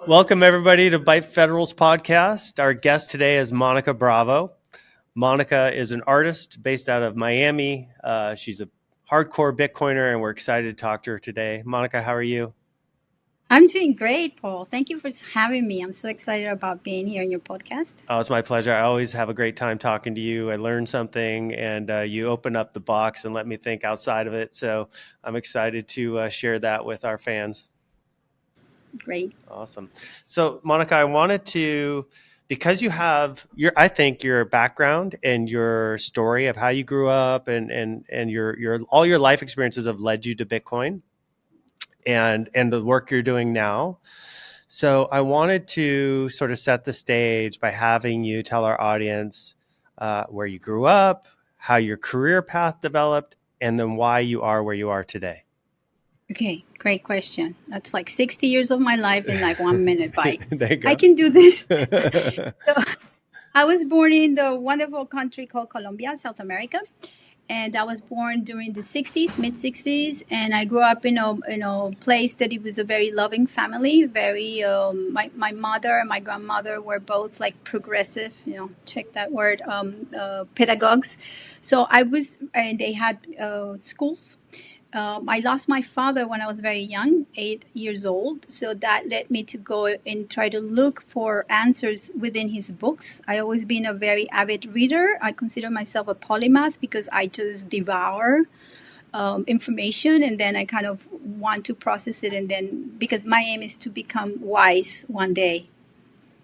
Welcome, everybody, to Byte Federal's podcast. Our guest today is Monika Bravo. Monika is an artist based out of Miami. She's a hardcore Bitcoiner, and we're excited to talk to her today. Monika, how are you? I'm doing great, Paul. Thank you for having me. I'm so excited about being here in your podcast. Oh, it's my pleasure. I always have a great time talking to you. I learn something, and you open up the box and let me think outside of it. So I'm excited to share that with our fans. Great. Awesome. So, Monika, I wanted to, because you have I think your background and your story of how you grew up and your all your life experiences have led you to Bitcoin and the work you're doing now. So, I wanted to sort of set the stage by having you tell our audience where you grew up, how your career path developed, and then why you are where you are today. Okay, great question. That's like 60 years of my life in like 1 minute, Byte. There you I go. can do this. So, I was born in the wonderful country called Colombia, South America. And I was born during the 60s, mid 60s. And I grew up in a place that it was a very loving family. Very, my mother and my grandmother were both like progressive, check that word, pedagogues. So and they had schools. I lost my father when I was very young, 8 years old. So that led me to go and try to look for answers within his books. I always been a very avid reader. I consider myself a polymath because I just devour information and then I kind of want to process it. And then because my aim is to become wise one day.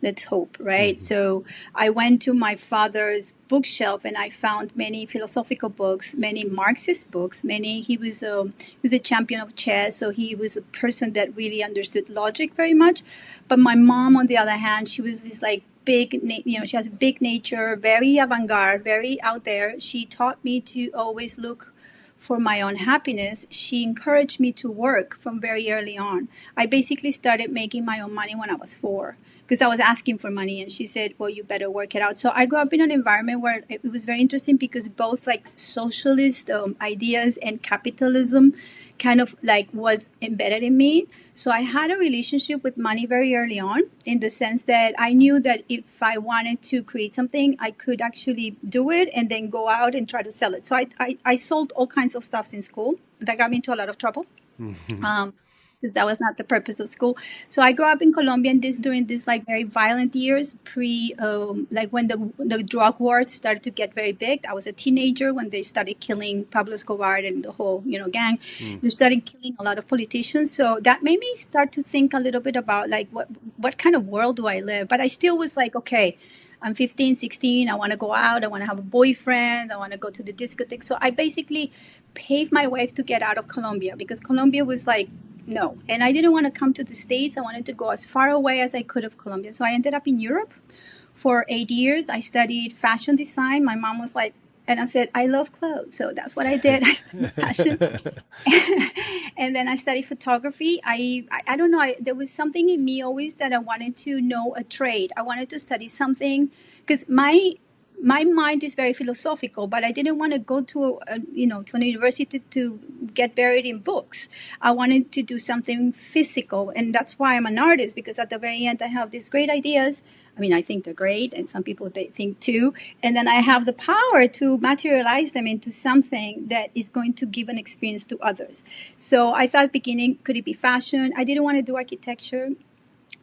Let's hope, right? Mm-hmm. So I went to my father's bookshelf and I found many philosophical books, many Marxist books, he was a champion of chess, so he was a person that really understood logic very much. But my mom, on the other hand, she was this like she has big nature, very avant-garde, very out there. She taught me to always look for my own happiness. She encouraged me to work from very early on. I basically started making my own money when I was 4 because I was asking for money and she said, well, you better work it out. So I grew up in an environment where it was very interesting because both like socialist ideas and capitalism kind of like was embedded in me. So I had a relationship with money very early on in the sense that I knew that if I wanted to create something, I could actually do it and then go out and try to sell it. So I sold all kinds of stuff in school. That got me into a lot of trouble. Because that was not the purpose of school. So I grew up in Colombia and during this like very violent years, like when the drug wars started to get very big. I was a teenager when they started killing Pablo Escobar and the whole gang. They started killing a lot of politicians. So that made me start to think a little bit about like what kind of world do I live? But I still was like, okay, I'm 15, 16. I want to go out. I want to have a boyfriend. I want to go to the discotheque. So I basically paved my way to get out of Colombia because Colombia was like, no. And I didn't want to come to the States. I wanted to go as far away as I could of Colombia. So I ended up in Europe for 8 years. I studied fashion design. My mom was like, and I said, I love clothes. So that's what I did. I studied fashion. And then I studied photography. I don't know. There was something in me always that I wanted to know a trade. I wanted to study something because my mind is very philosophical, but I didn't want to go to to an university to get buried in books. I wanted to do something physical, and that's why I'm an artist. Because at the very end, I have these great ideas. I mean, I think they're great, and some people they think too. And then I have the power to materialize them into something that is going to give an experience to others. So I thought, beginning, could it be fashion? I didn't want to do architecture.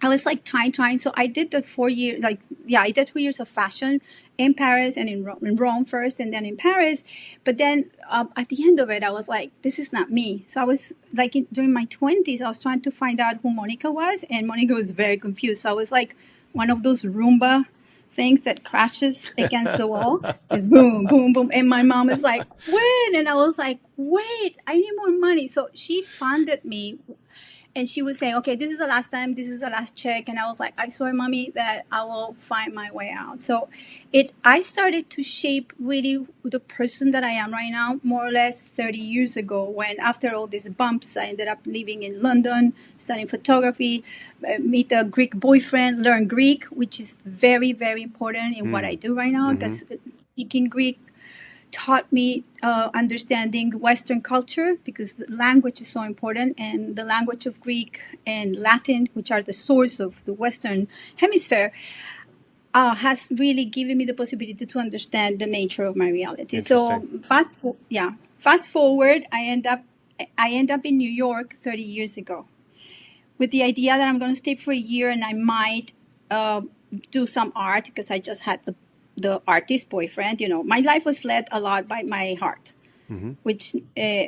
I was like trying. So I did the 4 years, I did 2 years of fashion in Paris and in Rome first and then in Paris. But then at the end of it, I was like, this is not me. So I was like during my 20s, I was trying to find out who Monika was. And Monika was very confused. So I was like one of those Roomba things that crashes against the wall. It's boom, boom, boom. And my mom is like, when? And I was like, wait, I need more money. So she funded me. And she would say, okay, this is the last time, this is the last check. And I was like, I swear, mommy, that I will find my way out. So I started to shape really the person that I am right now, more or less 30 years ago, when after all these bumps, I ended up living in London, studying photography, meet a Greek boyfriend, learn Greek, which is very, very important in what I do right now, because speaking Greek taught me understanding Western culture, because the language is so important, and the language of Greek and Latin, which are the source of the Western hemisphere, has really given me the possibility to understand the nature of my reality. Interesting. So fast forward, I end up in New York 30 years ago with the idea that I'm going to stay for a year and I might uh, do some art, because I just had the artist boyfriend. You know, my life was led a lot by my heart, Hmm. which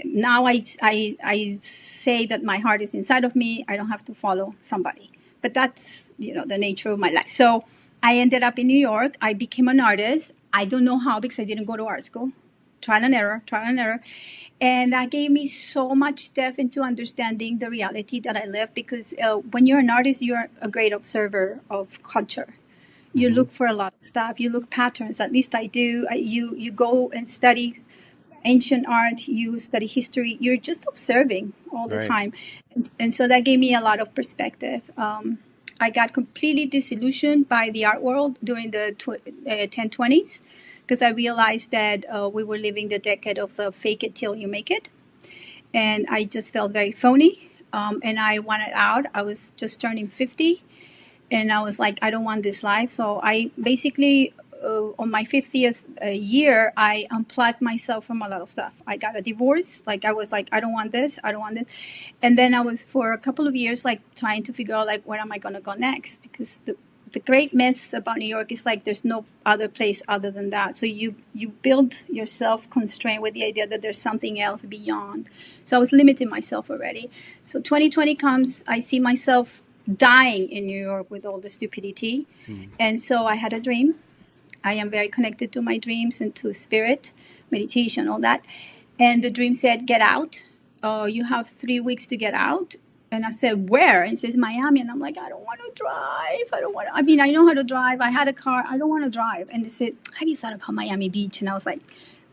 now I say that my heart is inside of me. I don't have to follow somebody. But that's, you know, the nature of my life. So I ended up in New York. I became an artist. I don't know how, because I didn't go to art school. Trial and error, trial and error. And that gave me so much depth into understanding the reality that I live, because when you're an artist, you're a great observer of culture. You Hmm. look for a lot of stuff. You look patterns. At least I do. You go and study ancient art, you study history, you're just observing all the Right. time. And so that gave me a lot of perspective. I got completely disillusioned by the art world during the 1020s, because I realized that we were living the decade of the fake it till you make it. And I just felt very phony. And I wanted out. I was just turning 50, and I was like, I don't want this life. So I basically, on my 50th year, I unplugged myself from a lot of stuff. I got a divorce. Like, I was like, I don't want this. I don't want this. And then I was for a couple of years like trying to figure out like where am I going to go next, because the great myth about New York is like there's no other place other than that. So you build yourself constrained with the idea that there's something else beyond. So I was limiting myself already. So 2020 comes, I see myself dying in New York with all the stupidity. Mm. And so I had a dream. I am very connected to my dreams and to spirit, meditation, all that. And the dream said, get out. You have 3 weeks to get out. And I said, where? And it says Miami. And I'm like, I don't want to drive. I don't want to. I mean, I know how to drive. I had a car. I don't want to drive. And they said, have you thought about Miami Beach? And I was like,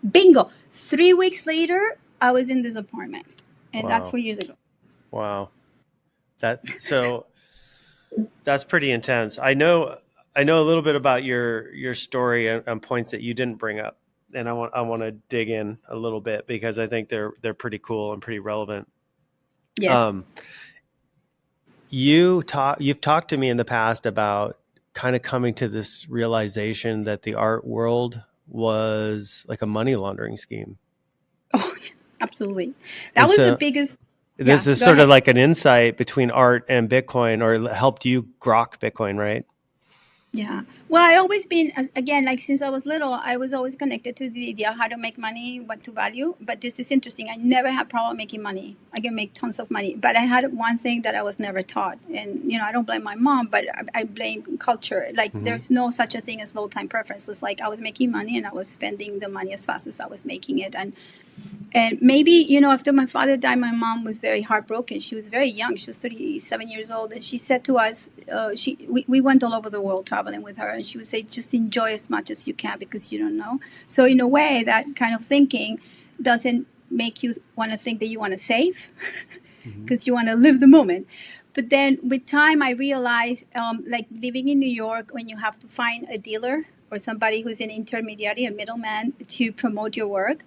bingo. 3 weeks later, I was in this apartment. And that's Wow. 4 years ago. Wow. That so that's pretty intense. I know a little bit about your story and points that you didn't bring up, and I want to dig in a little bit because I think they're pretty cool and pretty relevant. Yes. Um, you've talked to me in the past about kind of coming to this realization that the art world was like a money laundering scheme, Oh, absolutely. That and was the so biggest. this Yeah, is go sort of ahead. like an insight between art and Bitcoin, or helped you grok Bitcoin, right? Yeah. Well, I always been again, like since I was little, I was always connected to the idea of how to make money, what to value. But this is interesting. I never had problem making money. I can make tons of money, but I had one thing that I was never taught, and I don't blame my mom, but I blame culture. Like Hmm. there's no such a thing as low time preference. It's like I was making money and I was spending the money as fast as I was making it, and maybe, after my father died, my mom was very heartbroken. She was very young. She was 37 years old. And she said to us, we went all over the world traveling with her. And she would say, just enjoy as much as you can because you don't know. So, in a way, that kind of thinking doesn't make you want to think that you want to save Hmm. because you want to live the moment. But then with time, I realized, like living in New York, when you have to find a dealer or somebody who's an intermediary, a middleman to promote your work,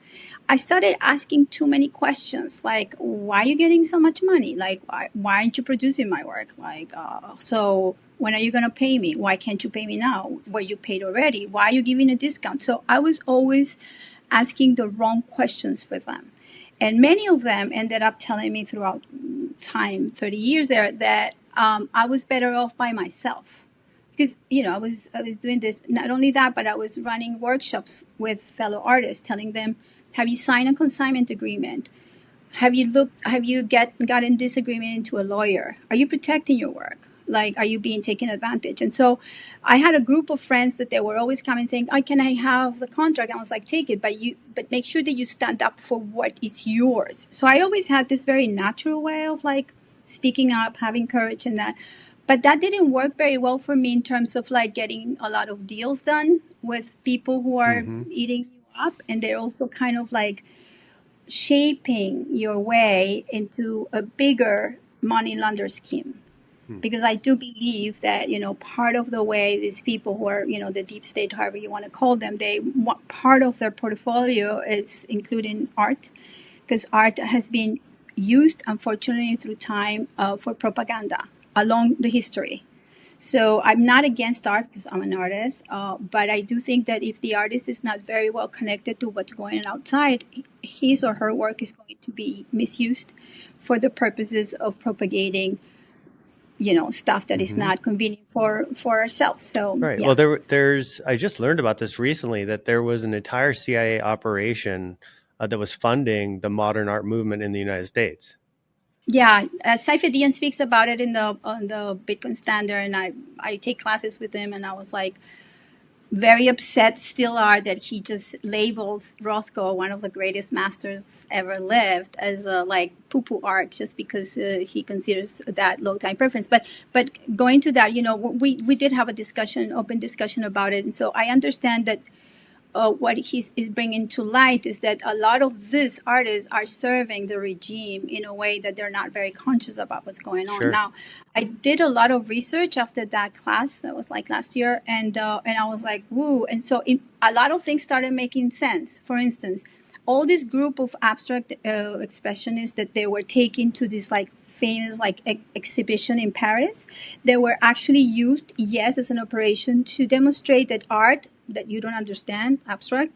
I started asking too many questions, like, why are you getting so much money? Like, why aren't you producing my work? Like, so when are you going to pay me? Why can't you pay me now? Were you paid already? Why are you giving a discount? So I was always asking the wrong questions for them. And many of them ended up telling me throughout time, 30 years there, that I was better off by myself. Because I was doing this. Not only that, but I was running workshops with fellow artists, telling them, "Have you signed a consignment agreement? Have you looked? Have you gotten disagreement into a lawyer? Are you protecting your work? Like, are you being taken advantage?" And so, I had a group of friends that they were always coming saying, "Oh, can I have the contract?" I was like, "Take it, but make sure that you stand up for what is yours." So I always had this very natural way of like speaking up, having courage, and that. But that didn't work very well for me in terms of like getting a lot of deals done with people who are Hmm. eating you up, and they're also kind of like shaping your way into a bigger money launder scheme. because I do believe that, part of the way these people who are, the deep state, however you want to call them, they want part of their portfolio is including art, because art has been used, unfortunately, through time for propaganda along the history. So I'm not against art because I'm an artist, but I do think that if the artist is not very well connected to what's going on outside, his or her work is going to be misused for the purposes of propagating, stuff that is Mm-hmm. not convenient for ourselves. So Right. yeah. Well, there's I just learned about this recently that there was an entire CIA operation that was funding the modern art movement in the United States. Yeah, Saifedean speaks about it in the on the Bitcoin Standard, and I take classes with him, and I was like, very upset still are that he just labels Rothko, one of the greatest masters ever lived, as a like poo-poo art just because he considers that low time preference. But going to that, we did have a discussion, open discussion about it, and so I understand that what he is bringing to light is that a lot of these artists are serving the regime in a way that they're not very conscious about what's going on. Sure. Now, I did a lot of research after that class. That was like last year, and I was like, woo! And so a lot of things started making sense. For instance, all this group of abstract expressionists that they were taking to this like famous like exhibition in Paris, they were actually used, yes, as an operation to demonstrate that art that you don't understand, abstract,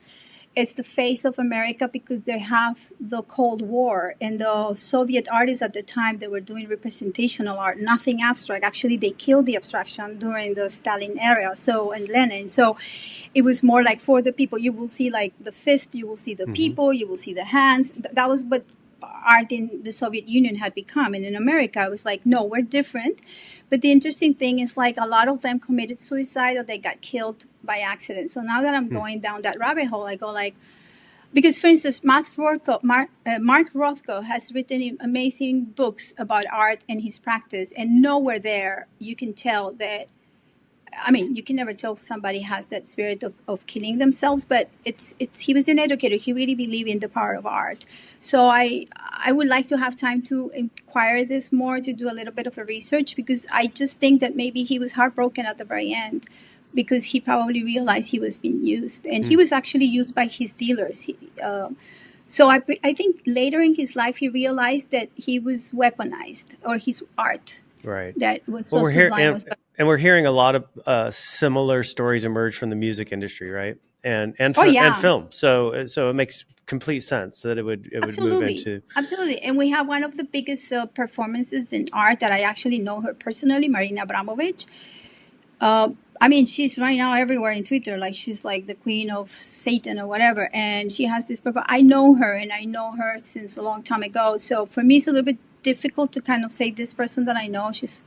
it's the face of America, because they have the Cold War and the Soviet artists at the time, they were doing representational art, nothing abstract. Actually, they killed the abstraction during the Stalin era, so, and Lenin. So it was more like for the people. You will see like the fist, you will see the Mm-hmm. people, you will see the hands. That was what art in the Soviet Union had become. And in America, I was like, no, we're different. But the interesting thing is like a lot of them committed suicide or they got killed by accident. So now that I'm going down that rabbit hole, I go like, because for instance, Mark Rothko has written amazing books about art and his practice, and nowhere there you can tell that. I mean, you can never tell if somebody has that spirit of killing themselves, but it's he was an educator. He really believed in the power of art. So I would like to have time to inquire this more, to do a little bit of a research, because I just think that maybe he was heartbroken at the very end, because he probably realized he was being used, and he was actually used by his dealers. So I think later in his life he realized that he was weaponized, or his art Right. that was Well, so sublime was. and we're hearing a lot of similar stories emerge from the music industry, right? Oh And yeah. film. So it makes complete sense that it would move Absolutely. into. Absolutely. And we have one of the biggest performances in art that I actually know her personally, Marina Abramovich. Uh, I mean, she's right now everywhere in Twitter. Like, she's like the queen of Satan or whatever. And she has this I know her, and I know her since a long time ago. So for me, it's a little bit difficult to kind of say this person that I know. She's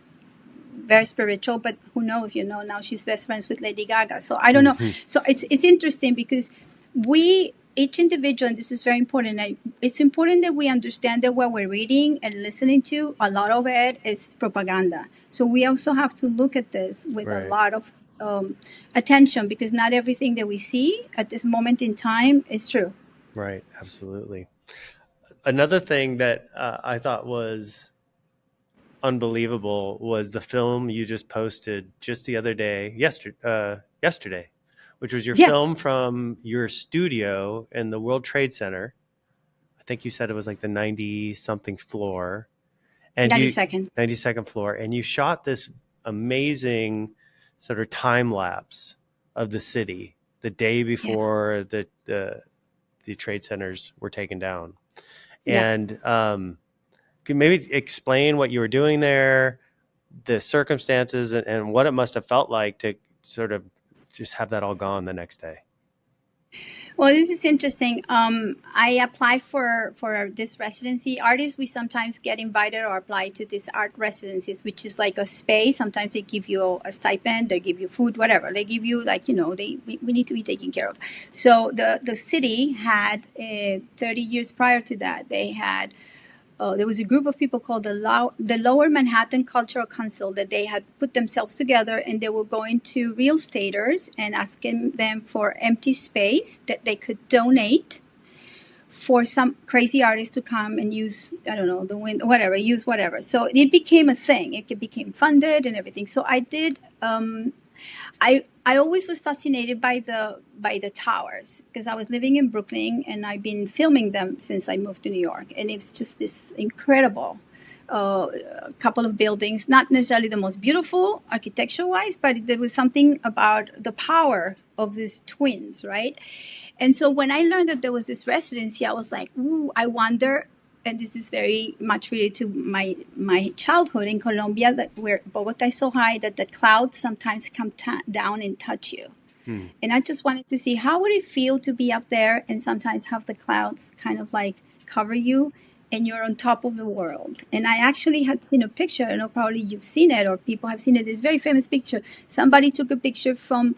very spiritual, but who knows, now she's best friends with Lady Gaga. So I don't know. Hmm. So it's interesting because we, each individual, and this is very important, it's important that we understand that what we're reading and listening to, a lot of it is propaganda. So we also have to look at this with a Right. lot of attention, because not everything that we see at this moment in time is true. Right. Absolutely. Another thing that I thought was unbelievable was the film you just posted just the other day, yesterday, which was your Yeah, film from your studio in the World Trade Center. I think you said it was like the 90 something floor, and you 92nd. 92nd floor, and you shot this amazing sort of time lapse of the city the day Yeah, before the trade centers were taken down. yeah. And can you maybe explain what you were doing there, the circumstances, and what it must have felt like to sort of just have that all gone the next day? Well, this is interesting. I applied for this residency. Artists, we sometimes get invited or apply to these art residencies, which is like a space. Sometimes they give you a stipend, they give you food, whatever. They give you like, we need to be taken care of. So the city had 30 years prior to that, they had there was a group of people called the Lower Manhattan Cultural Council, that they had put themselves together, and they were going to real estaters and asking them for empty space that they could donate for some crazy artist to come and use, I don't know, the wind, whatever, use whatever. So it became a thing. It became funded and everything. So I did. I always was fascinated by the towers because I was living in Brooklyn and I've been filming them since I moved to New York, and it's just this incredible couple of buildings. Not necessarily the most beautiful architecture wise, but there was something about the power of these twins, right? And so when I learned that there was this residency, I was like, ooh, I wonder. And this is very much related to my childhood in Colombia, that where Bogota is so high that the clouds sometimes come down and touch you. And I just wanted to see how would it feel to be up there and sometimes have the clouds kind of like cover you and you're on top of the world. And I actually had seen a picture, I know probably you've seen it or people have seen it. It's a very famous picture. Somebody took a picture from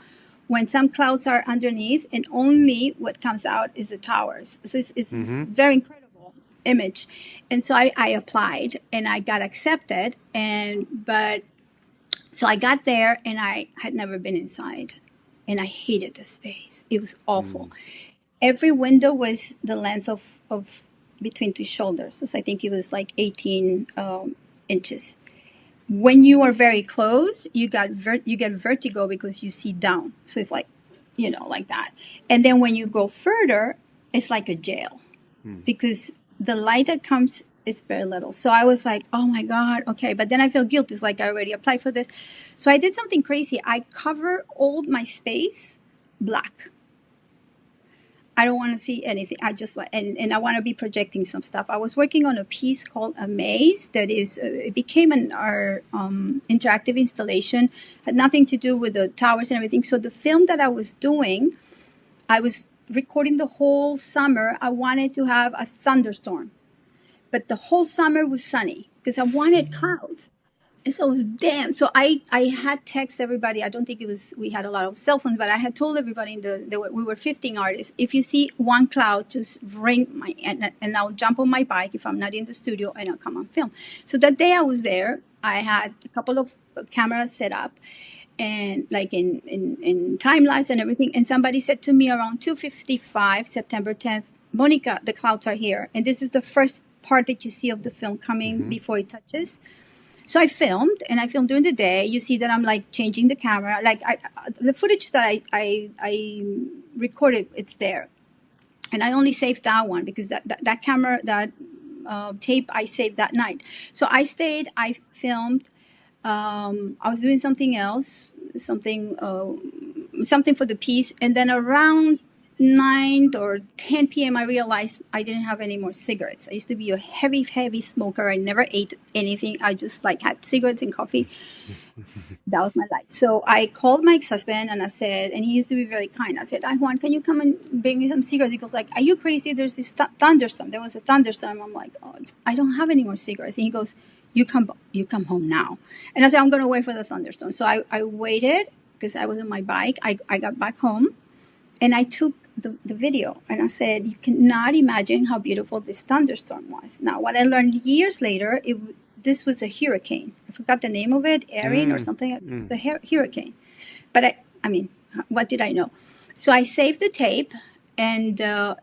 when some clouds are underneath and only what comes out is the towers. So it's very incredible image. And so I applied and I got accepted. But so I got there and I had never been inside and I hated the space. It was awful. Every window was the length of between two shoulders. So I think it was like 18 inches. When you are very close, you get vertigo because you see down. So it's like, like that. And then when you go further, it's like a jail because the light that comes is very little. So I was like, oh my God, okay. But then I feel guilty. It's like I already applied for this. So I did something crazy. I cover all my space black. I don't want to see anything. I just want, and I want to be projecting some stuff. I was working on a piece called A Maze that is, it became our interactive installation, had nothing to do with the towers and everything. So the film that I was doing, I was recording the whole summer. I wanted to have a thunderstorm, but the whole summer was sunny because I wanted clouds. And so it was damn. So I had text everybody. I don't think we had a lot of cell phones, but I had told everybody we were 15 artists. If you see one cloud, just ring and I'll jump on my bike if I'm not in the studio and I'll come on film. So that day I was there, I had a couple of cameras set up and like in time lapse and everything. And somebody said to me around 2:55, September 10th, Monika, the clouds are here. And this is the first part that you see of the film coming before it touches. So I filmed during the day. You see that I'm like changing the camera. Like the footage that I recorded, it's there. And I only saved that one because that camera, that tape, I saved that night. So I stayed, I filmed. I was doing something else, something for the piece. And then around 9 or 10 p.m., I realized I didn't have any more cigarettes. I used to be a heavy smoker. I never ate anything. I just like had cigarettes and coffee. That was my life. So I called my ex-husband and I said, and he used to be very kind. I said, Juan, can you come and bring me some cigarettes? He goes like, are you crazy? There's this thunderstorm. There was a thunderstorm. I'm like, oh, I don't have any more cigarettes. And he goes, you come home now. And I said, I'm going to wait for the thunderstorm. So I waited because I was on my bike. I got back home and I took the video and I said, you cannot imagine how beautiful this thunderstorm was. Now, what I learned years later, this was a hurricane. I forgot the name of it, Erin or something, the hurricane. But I mean, what did I know? So I saved the tape, and the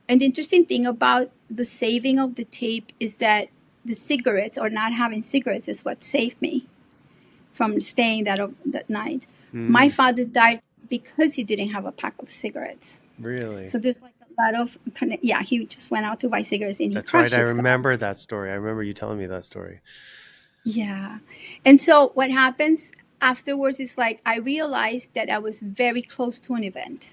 interesting thing about the saving of the tape is that the cigarettes or not having cigarettes is what saved me from staying that night. My father died because he didn't have a pack of cigarettes. Really? So there's like a lot of he just went out to buy cigarettes and That's right. I remember that story. I remember you telling me that story. Yeah. And so what happens afterwards is like I realized that I was very close to an event.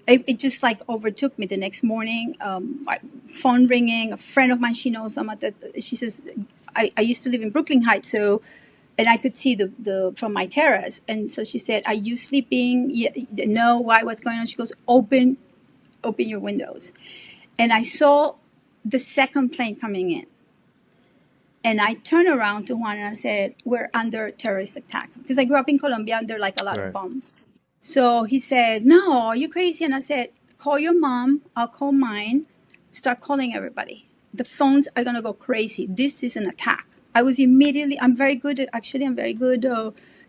It just like overtook me the next morning. My phone ringing. A friend of mine, she knows I'm she says, I used to live in Brooklyn Heights, so and I could see the from my terrace. And so she said, are you sleeping? Yeah, no, why? What's going on? She goes, open your windows. And I saw the second plane coming in. And I turned around to Juan and I said, we're under terrorist attack. Because I grew up in Colombia and there are like a lot of bombs. So he said, no, are you crazy? And I said, call your mom, I'll call mine, start calling everybody. The phones are going to go crazy. This is an attack. I'm very good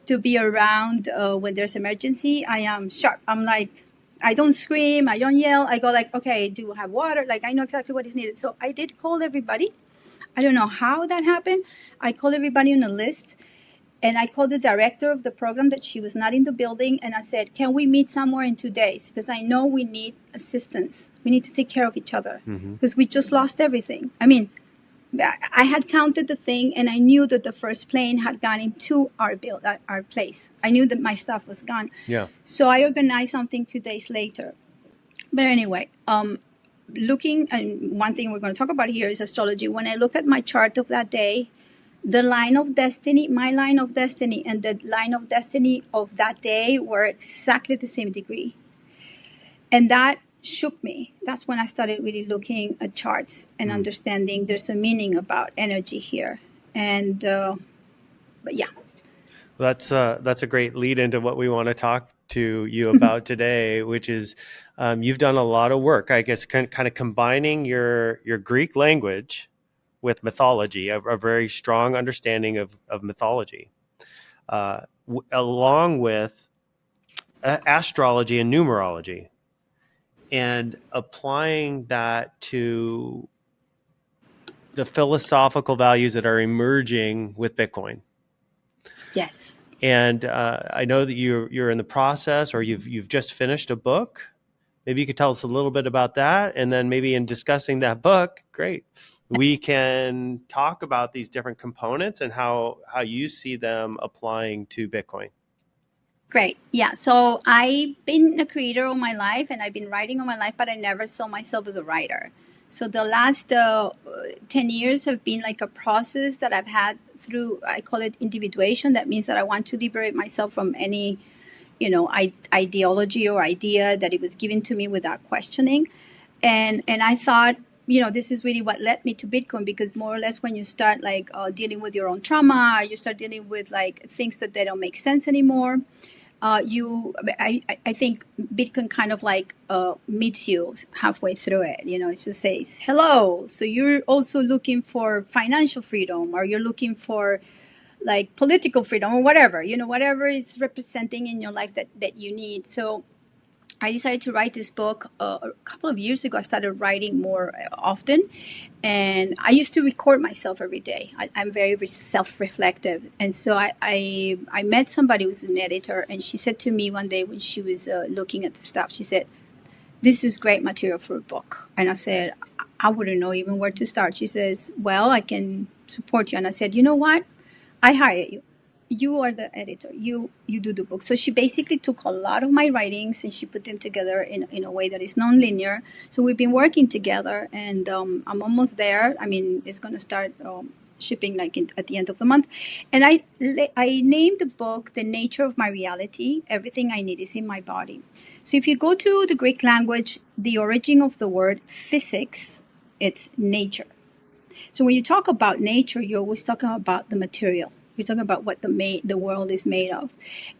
to be around when there's emergency. I am sharp. I'm like, I don't scream, I don't yell. I go like, okay, do you have water? Like, I know exactly what is needed. So I did call everybody. I don't know how that happened. I called everybody on a list, and I called the director of the program that she was not in the building, and I said, can we meet somewhere in 2 days? Because I know we need assistance. We need to take care of each other Mm-hmm. because we just lost everything. I mean, I had counted the thing, and I knew that the first plane had gone into our place. I knew that my stuff was gone. Yeah. So I organized something 2 days later. But anyway, looking, and one thing we're going to talk about here is astrology. When I look at my chart of that day, the line of destiny, my line of destiny, and the line of destiny of that day were exactly the same degree. And that shook me. That's when I started really looking at charts and understanding there's a meaning about energy here. And, but yeah. That's a great lead into what we want to talk to you about today, which is you've done a lot of work, I guess, kind of combining your Greek language with mythology, a very strong understanding of mythology, along with astrology and numerology, and applying that to the philosophical values that are emerging with Bitcoin. Yes. And I know that you're in the process, or you've just finished a book. Maybe you could tell us a little bit about that, and then maybe in discussing that book, great, we can talk about these different components and how you see them applying to Bitcoin. Great. Yeah. So I've been a creator all my life, and I've been writing all my life, but I never saw myself as a writer. So the last 10 years have been like a process that I've had through, I call it individuation. That means that I want to liberate myself from any, ideology or idea that it was given to me without questioning. And I thought, this is really what led me to Bitcoin, because more or less when you start like dealing with your own trauma, you start dealing with like things that they don't make sense anymore. I think Bitcoin kind of like meets you halfway through it. It just says, hello. So you're also looking for financial freedom, or you're looking for like political freedom, or whatever, whatever is representing in your life that you need. So I decided to write this book a couple of years ago. I started writing more often, and I used to record myself every day. I'm very self-reflective, and so I met somebody who's an editor, and she said to me one day when she was looking at the stuff, she said, "This is great material for a book." And I said, "I wouldn't know even where to start." She says, "Well, I can support you." And I said, "You know what? I hire you. You are the editor. You do the book." So she basically took a lot of my writings and she put them together in a way that is non-linear. So we've been working together, and I'm almost there. I mean, it's going to start shipping like at the end of the month. And I named the book "The Nature of My Reality. Everything I Need is in My Body." So if you go to the Greek language, the origin of the word physics, it's nature. So when you talk about nature, you're always talking about the material. You're talking about what the world is made of.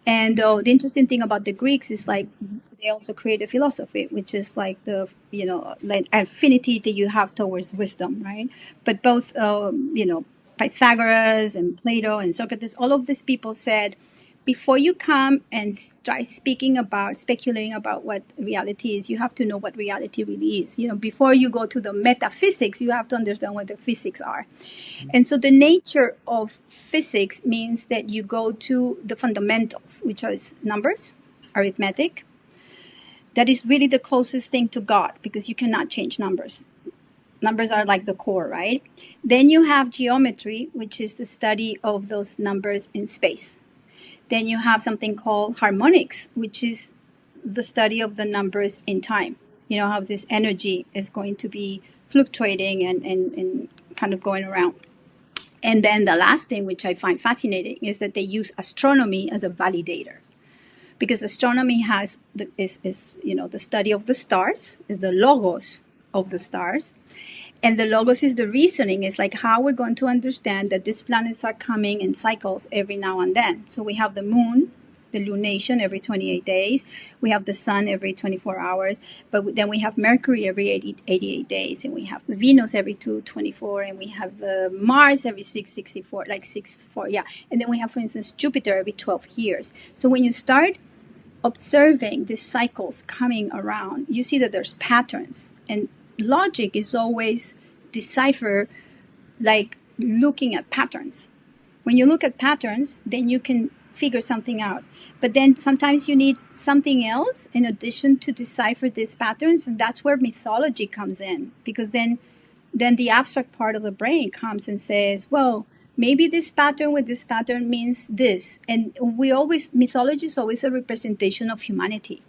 And the interesting thing about the Greeks is like they also created philosophy, which is like the like affinity that you have towards wisdom, right? But both Pythagoras and Plato and Socrates, all of these people said, before you come and start speculating about what reality is, you have to know what reality really is. Before you go to the metaphysics, you have to understand what the physics are. And so the nature of physics means that you go to the fundamentals, which are numbers, arithmetic. That is really the closest thing to God, because you cannot change numbers. Numbers are like the core, right? Then you have geometry, which is the study of those numbers in space. Then you have something called harmonics, which is the study of the numbers in time. How this energy is going to be fluctuating and kind of going around. And then the last thing, which I find fascinating, is that they use astronomy as a validator, because astronomy is the study of the stars, is the logos of the stars. And the logos is the reasoning. It's like how we're going to understand that these planets are coming in cycles every now and then. So we have the moon, the lunation every 28 days. We have the sun every 24 hours. But then we have Mercury every 88 days. And we have Venus every 224. And we have Mars every 664, like 64. Yeah. And then we have, for instance, Jupiter every 12 years. So when you start observing these cycles coming around, you see that there's patterns. And logic is always decipher, like looking at patterns. When you look at patterns, then you can figure something out. But then sometimes you need something else in addition to decipher these patterns, and that's where mythology comes in. Because then the abstract part of the brain comes and says, well, maybe this pattern with this pattern means this. And mythology is always a representation of humanity.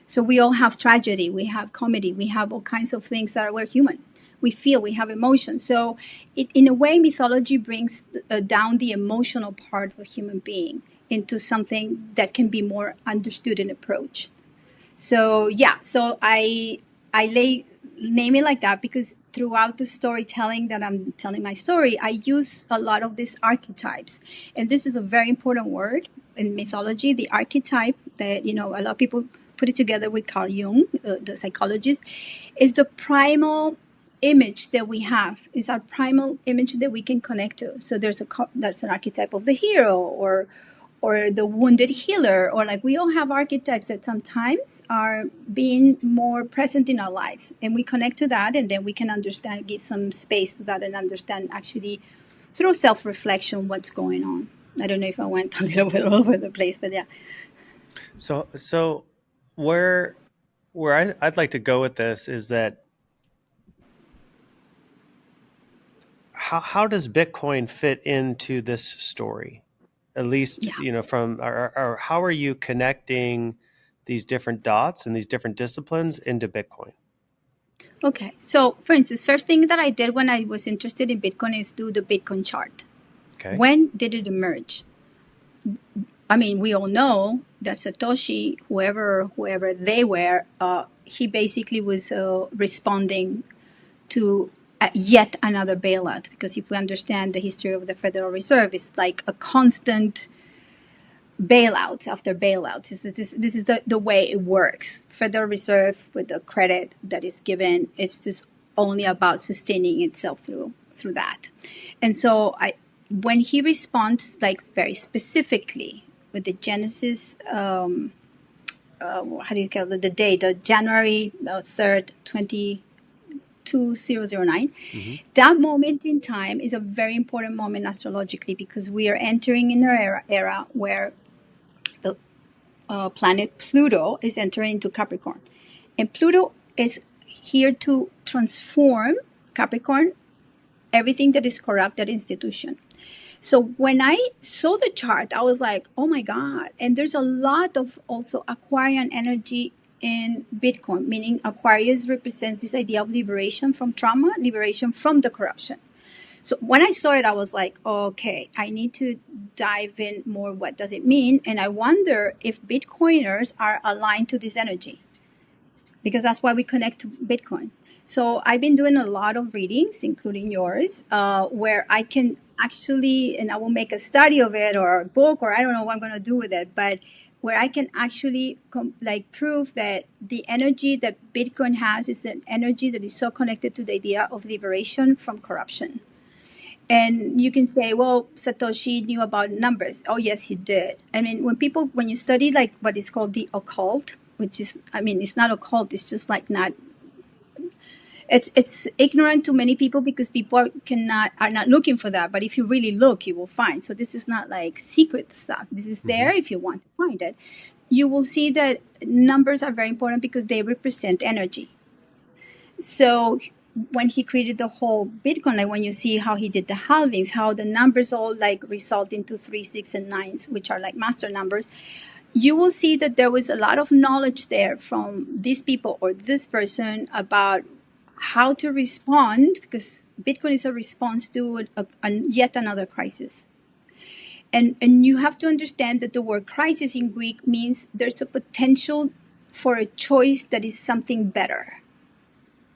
So we all have tragedy, we have comedy, we have all kinds of things that we're human. We feel, we have emotions. So in a way, mythology brings down the emotional part of a human being into something that can be more understood and approached. So yeah, so I lay name it like that because throughout the storytelling that I'm telling my story, I use a lot of these archetypes, and this is a very important word in mythology. The archetype that a lot of people put it together with Carl Jung, the psychologist, is the primal image that we have. Is our primal image that we can connect to. So that's an archetype of the hero or the wounded healer, or like we all have archetypes that sometimes are being more present in our lives, and we connect to that, and then we can understand, give some space to that, and understand actually through self-reflection what's going on. I don't know if I went a little bit all over the place, but yeah. So where I'd like to go with this is that how does Bitcoin fit into this story? At least, Yeah. from or how are you connecting these different dots and these different disciplines into Bitcoin? Okay. So, for instance, first thing that I did when I was interested in Bitcoin is do the Bitcoin chart. Okay. When did it emerge? I mean, we all know that Satoshi, whoever they were, he basically was responding to yet another bailout. Because if we understand the history of the Federal Reserve, it's like a constant bailouts after bailouts. This is the way it works. Federal Reserve, with the credit that is given, it's just only about sustaining itself through that. And so when he responds like very specifically with the Genesis, how do you call it, the day, the January 3rd, 2009, that moment in time is a very important moment astrologically because we are entering in an era where the planet Pluto is entering into Capricorn. And Pluto is here to transform Capricorn, everything that is corrupt, that institution. So when I saw the chart, I was like, oh my God. And there's a lot of also Aquarian energy in Bitcoin, meaning Aquarius represents this idea of liberation from trauma, liberation from the corruption. So when I saw it, I was like, okay, I need to dive in more. What does it mean? And I wonder if Bitcoiners are aligned to this energy, because that's why we connect to Bitcoin. So I've been doing a lot of readings, including yours, where I can actually, and I will make a study of it or a book, or I don't know what I'm going to do with it, but where I can actually prove that the energy that Bitcoin has is an energy that is so connected to the idea of liberation from corruption. And you can say, well, Satoshi knew about numbers. Oh, yes, he did. I mean, when you study like what is called the occult, which is, I mean, it's not occult, it's just like not, it's ignorant to many people because people are not looking for that. But if you really look, you will find. So this is not like secret stuff. This is there if you want to find it. You will see that numbers are very important because they represent energy. So when he created the whole Bitcoin, like when you see how he did the halvings, how the numbers all like result into 3, 6, and 9s, which are like master numbers, you will see that there was a lot of knowledge there from these people or this person about how to respond, because Bitcoin is a response to yet another crisis. And you have to understand that the word crisis in Greek means there's a potential for a choice that is something better.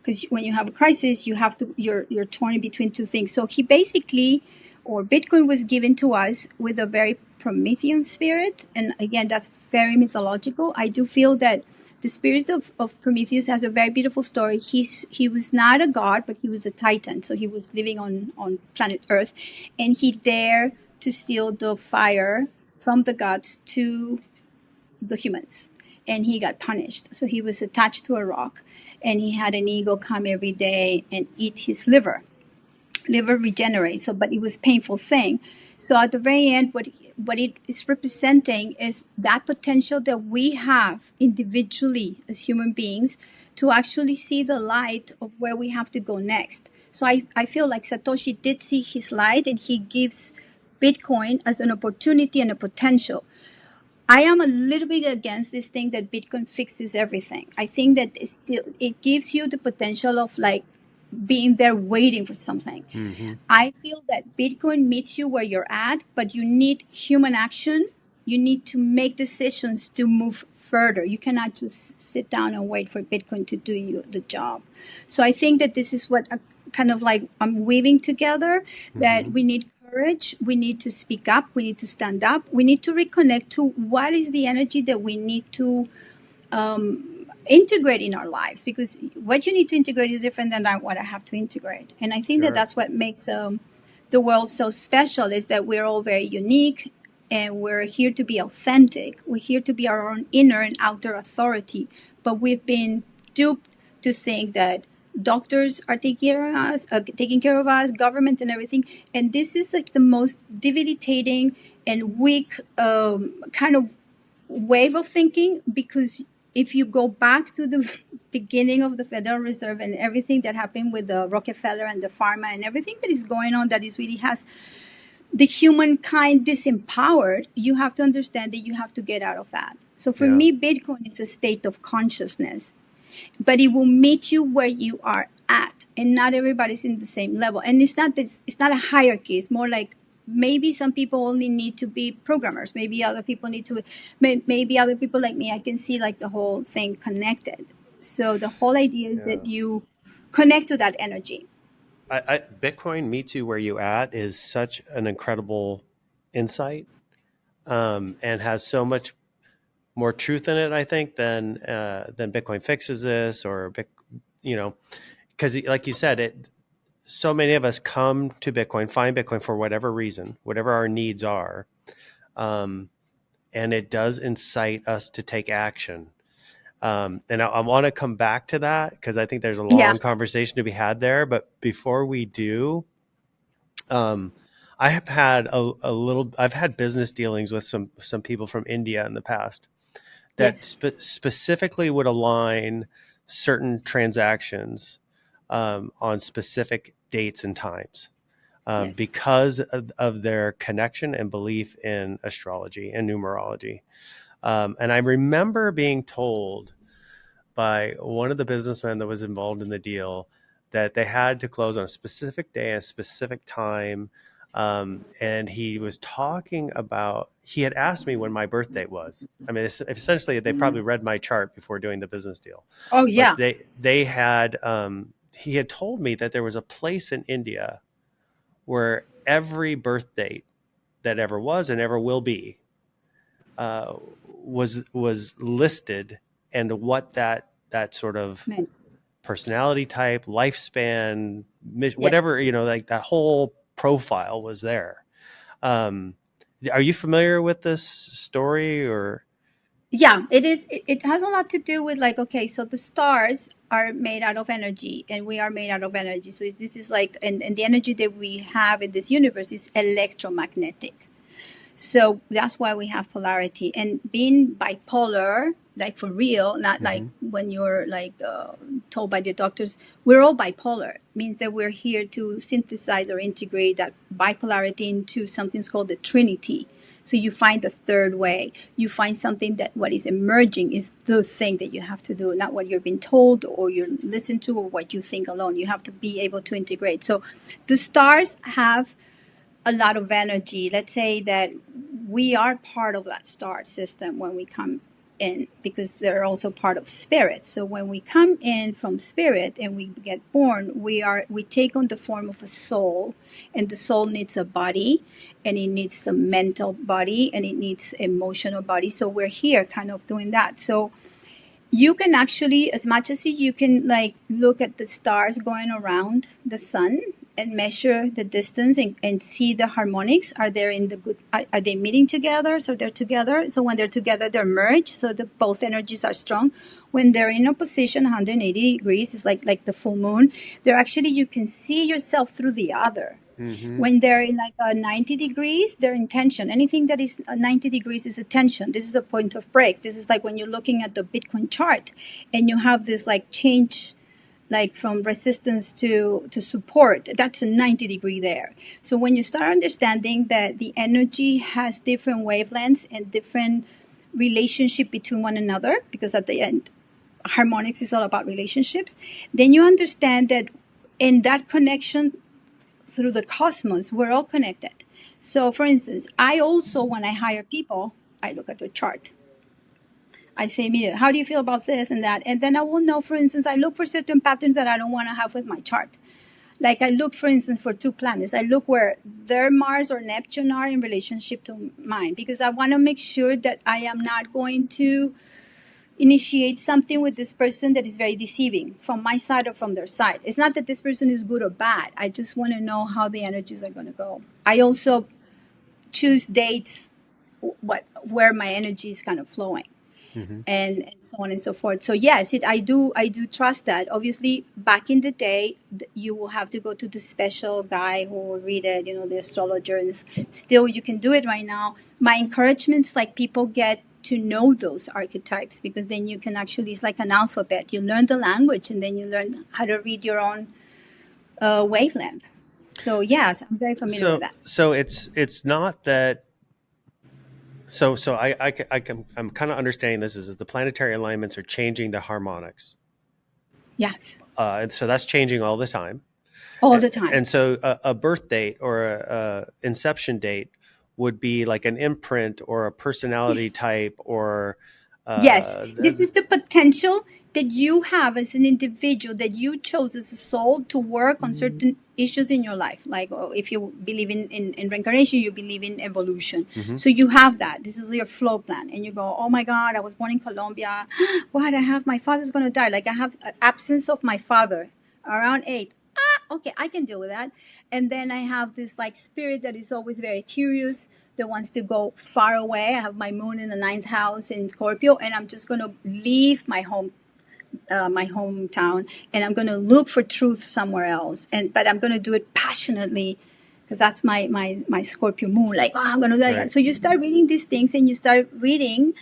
Because when you have a crisis, you're torn between two things. So he basically, or Bitcoin was given to us with a very Promethean spirit. And again, that's very mythological. I do feel that the spirit of Prometheus has a very beautiful story. He was not a god, but he was a titan. So he was living on planet Earth, and he dared to steal the fire from the gods to the humans. and he got punished. So he was attached to a rock, and he had an eagle come every day and eat his liver regenerates. So, but it was a painful thing. So at the very end, what it is representing is that potential that we have individually as human beings to actually see the light of where we have to go next. So I feel like Satoshi did see his light, and he gives Bitcoin as an opportunity and a potential. I am a little bit against this thing that Bitcoin fixes everything. I think that it gives you the potential of like being there waiting for something. Mm-hmm. I feel that Bitcoin meets you where you're at, but you need human action. You need to make decisions to move further. You cannot just sit down and wait for Bitcoin to do you the job. So I think that this is what kind of like I'm weaving together, that Mm-hmm. we need courage, we need to speak up, we need to stand up, we need to reconnect to what is the energy that we need to integrate in our lives, because what you need to integrate is different than what I have to integrate. And I think that Sure. that's what makes the world so special, is that we're all very unique, and we're here to be authentic. We're here to be our own inner and outer authority. But we've been duped to think that doctors are taking care of us, government and everything. And this is like the most debilitating and weak kind of wave of thinking, because if you go back to the beginning of the Federal Reserve and everything that happened with the Rockefeller and the pharma and everything that is going on, that is really has the humankind disempowered, you have to understand that you have to get out of that. So for Yeah. me, Bitcoin is a state of consciousness, but it will meet you where you are at, and not everybody's in the same level. And it's not a hierarchy. It's more like maybe some people only need to be programmers. Maybe other people need to. Maybe other people like me, I can see like the whole thing connected. So the whole idea is Yeah. that you connect to that energy. Bitcoin meets you where you at is such an incredible insight, and has so much more truth in it, I think, than Bitcoin fixes this, or you know, because like you said, so many of us come to Bitcoin, find Bitcoin for whatever reason, whatever our needs are, um, and it does incite us to take action. And I want to come back to that because I think there's a Yeah. long conversation to be had there. But before we do, um, I have had a little. I've had business dealings with some people from India in the past that Yes. specifically would align certain transactions on specific dates and times, Yes. because of their connection and belief in astrology and numerology. And I remember being told by one of the businessmen that was involved in the deal that they had to close on a specific day and a specific time. And he was talking about, he had asked me when my birthday was. I mean, essentially, they probably read my chart before doing the business deal. Oh But yeah. they had, he had told me that there was a place in India where every birth date that ever was and ever will be was listed, and what that sort of Man. personality type, lifespan, Yes. whatever, like that whole profile was there. Um, are you familiar with this story or? Yeah, it is. It has a lot to do with like, okay, so the stars are made out of energy, and we are made out of energy. So this is like, and the energy that we have in this universe is electromagnetic. So that's why we have polarity. And being bipolar, like for real, not like Mm-hmm. when you're like told by the doctors, we're all bipolar. Means that we're here to synthesize or integrate that bipolarity into something called the Trinity. So you find the third way. You find something that what is emerging is the thing that you have to do, not what you're being told or you listen to or what you think alone. You have to be able to integrate. So the stars have a lot of energy. Let's say that we are part of that star system when we come in, because they're also part of spirit. So when we come in from spirit and we get born, we take on the form of a soul, and the soul needs a body, and it needs a mental body, and it needs emotional body. So we're here kind of doing that. So you can actually, as much as you can like look at the stars going around the sun, and measure the distance and see the harmonics. Are they in the good? Are they meeting together? So they're together. So when they're together, they're merged. So the both energies are strong. When they're in opposition, 180 degrees, it's like the full moon. They're actually, you can see yourself through the other. Mm-hmm. When they're in like a 90 degrees, they're in tension. Anything that is 90 degrees is a tension. This is a point of break. This is like when you're looking at the Bitcoin chart and you have this like change, like from resistance to support. That's a 90 degree there. So when you start understanding that the energy has different wavelengths and different relationship between one another, because at the end harmonics is all about relationships, then you understand that in that connection through the cosmos, we're all connected. So for instance, I also, when I hire people, I look at their chart. I say immediately, how do you feel about this and that? And then I will know, for instance, I look for certain patterns that I don't want to have with my chart. Like I look, for instance, for two planets. I look where their Mars or Neptune are in relationship to mine, because I want to make sure that I am not going to initiate something with this person that is very deceiving from my side or from their side. It's not that this person is good or bad. I just want to know how the energies are going to go. I also choose dates where my energy is kind of flowing, Mm-hmm. and so on and so forth. So yes, I do trust that. Obviously, back in the day, you will have to go to the special guy who will read it, the astrologer, and still you can do it right now. My encouragements, like people get to know those archetypes, because then you can actually, it's like an alphabet. You learn the language and then you learn how to read your own wavelength. So yes, I'm very familiar with So that. so it's not that. I'm kind of understanding this is that the planetary alignments are changing the harmonics, Yes, and so that's changing all the time. all the time. And so a birth date or a inception date would be like an imprint or a personality Yes. type or Yes, uh, this is the potential that you have as an individual, that you chose as a soul to work on certain issues in your life. Like, if you believe in reincarnation, you believe in evolution. mhm. So you have that. This is your flow plan. And you go, oh my God, I was born in Colombia. What? I have, my father's going to die. Like, I have absence of my father around 8. Okay, I can deal with that. And then I have this like spirit that is always very curious, that wants to go far away. I have my moon in the ninth house in Scorpio, and I'm just going to leave my hometown, and I'm going to look for truth somewhere else. But I'm going to do it passionately, because that's my Scorpio moon. Like, oh, I'm going to do that. Right. So you start reading these things, and you start reading.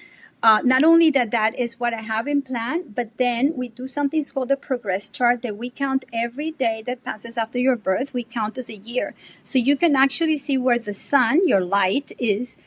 Not only that is what I have in plan, but then we do something called the progress chart, that we count every day that passes after your birth. We count as a year. So you can actually see where the sun, your light, is.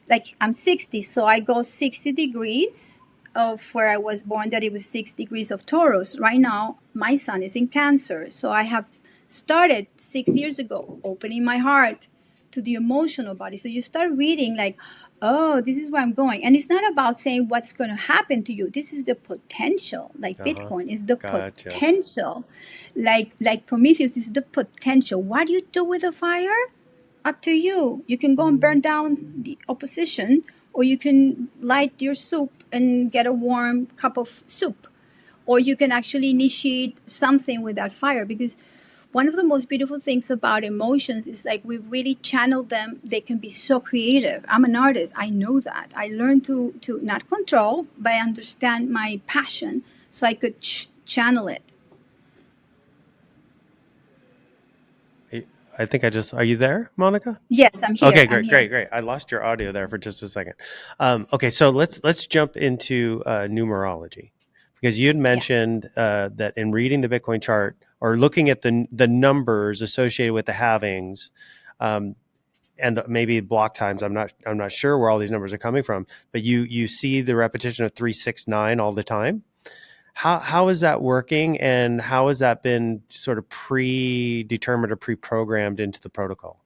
Like, I'm 60, so I go 60 degrees of where I was born, that it was 6 degrees of Taurus. Right now, my sun is in Cancer. So I have started 6 years ago opening my heart to the emotional body. So you start reading like, oh, this is where I'm going. And it's not about saying what's going to happen to you. This is the potential. Like Uh-huh. Bitcoin is the Gotcha. potential. Like Prometheus is the potential. What do you do with the fire? Up to you. You can go and burn down the opposition, or you can light your soup and get a warm cup of soup, or you can actually initiate something with that fire. Because one of the most beautiful things about emotions is like we really channel them. They can be so creative. I'm an artist. I know that. I learned to not control, but I understand my passion, so I could channel it. I think I just, are you there, Monica? Yes, I'm here. Okay, I'm great, here. great, great. I lost your audio there for just a second. Okay, so let's jump into numerology, because you had Yeah. mentioned that in reading the Bitcoin chart or looking at the numbers associated with the halvings, um, and maybe block times. I'm not sure where all these numbers are coming from, but you see the repetition of 369 all the time. How is that working, and how has that been sort of predetermined or pre-programmed into the protocol?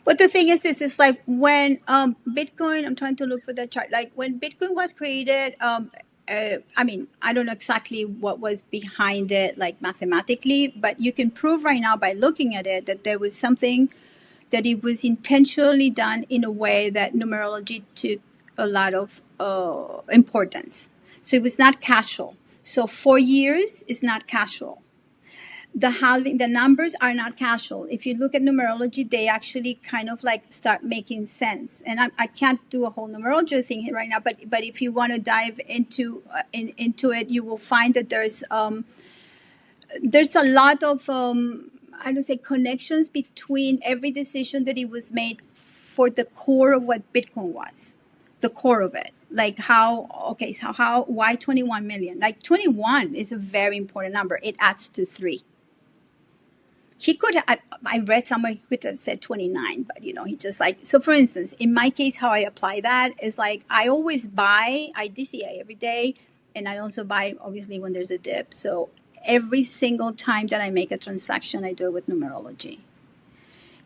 But the thing is, this is like when Bitcoin. I'm trying to look for the chart. Like when Bitcoin was created, I mean, I don't know exactly what was behind it, like mathematically, but you can prove right now by looking at it that there was something, that it was intentionally done in a way that numerology took a lot of importance. So it was not casual. So 4 years is not casual. The halving, the numbers are not casual. If you look at numerology, they actually kind of like start making sense. And I can't do a whole numerology thing here right now, but if you want to dive into it, you will find that there's a lot of I don't say connections between every decision that it was made for the core of what Bitcoin was, the core of it. Like how, okay, so how, why 21 million? Like 21 is a very important number. It adds to three. He could, I read somewhere he could have said 29, but he just like, so for instance, in my case, how I apply that is like, I always buy, I DCA every day. And I also buy obviously when there's a dip. So every single time that I make a transaction, I do it with numerology,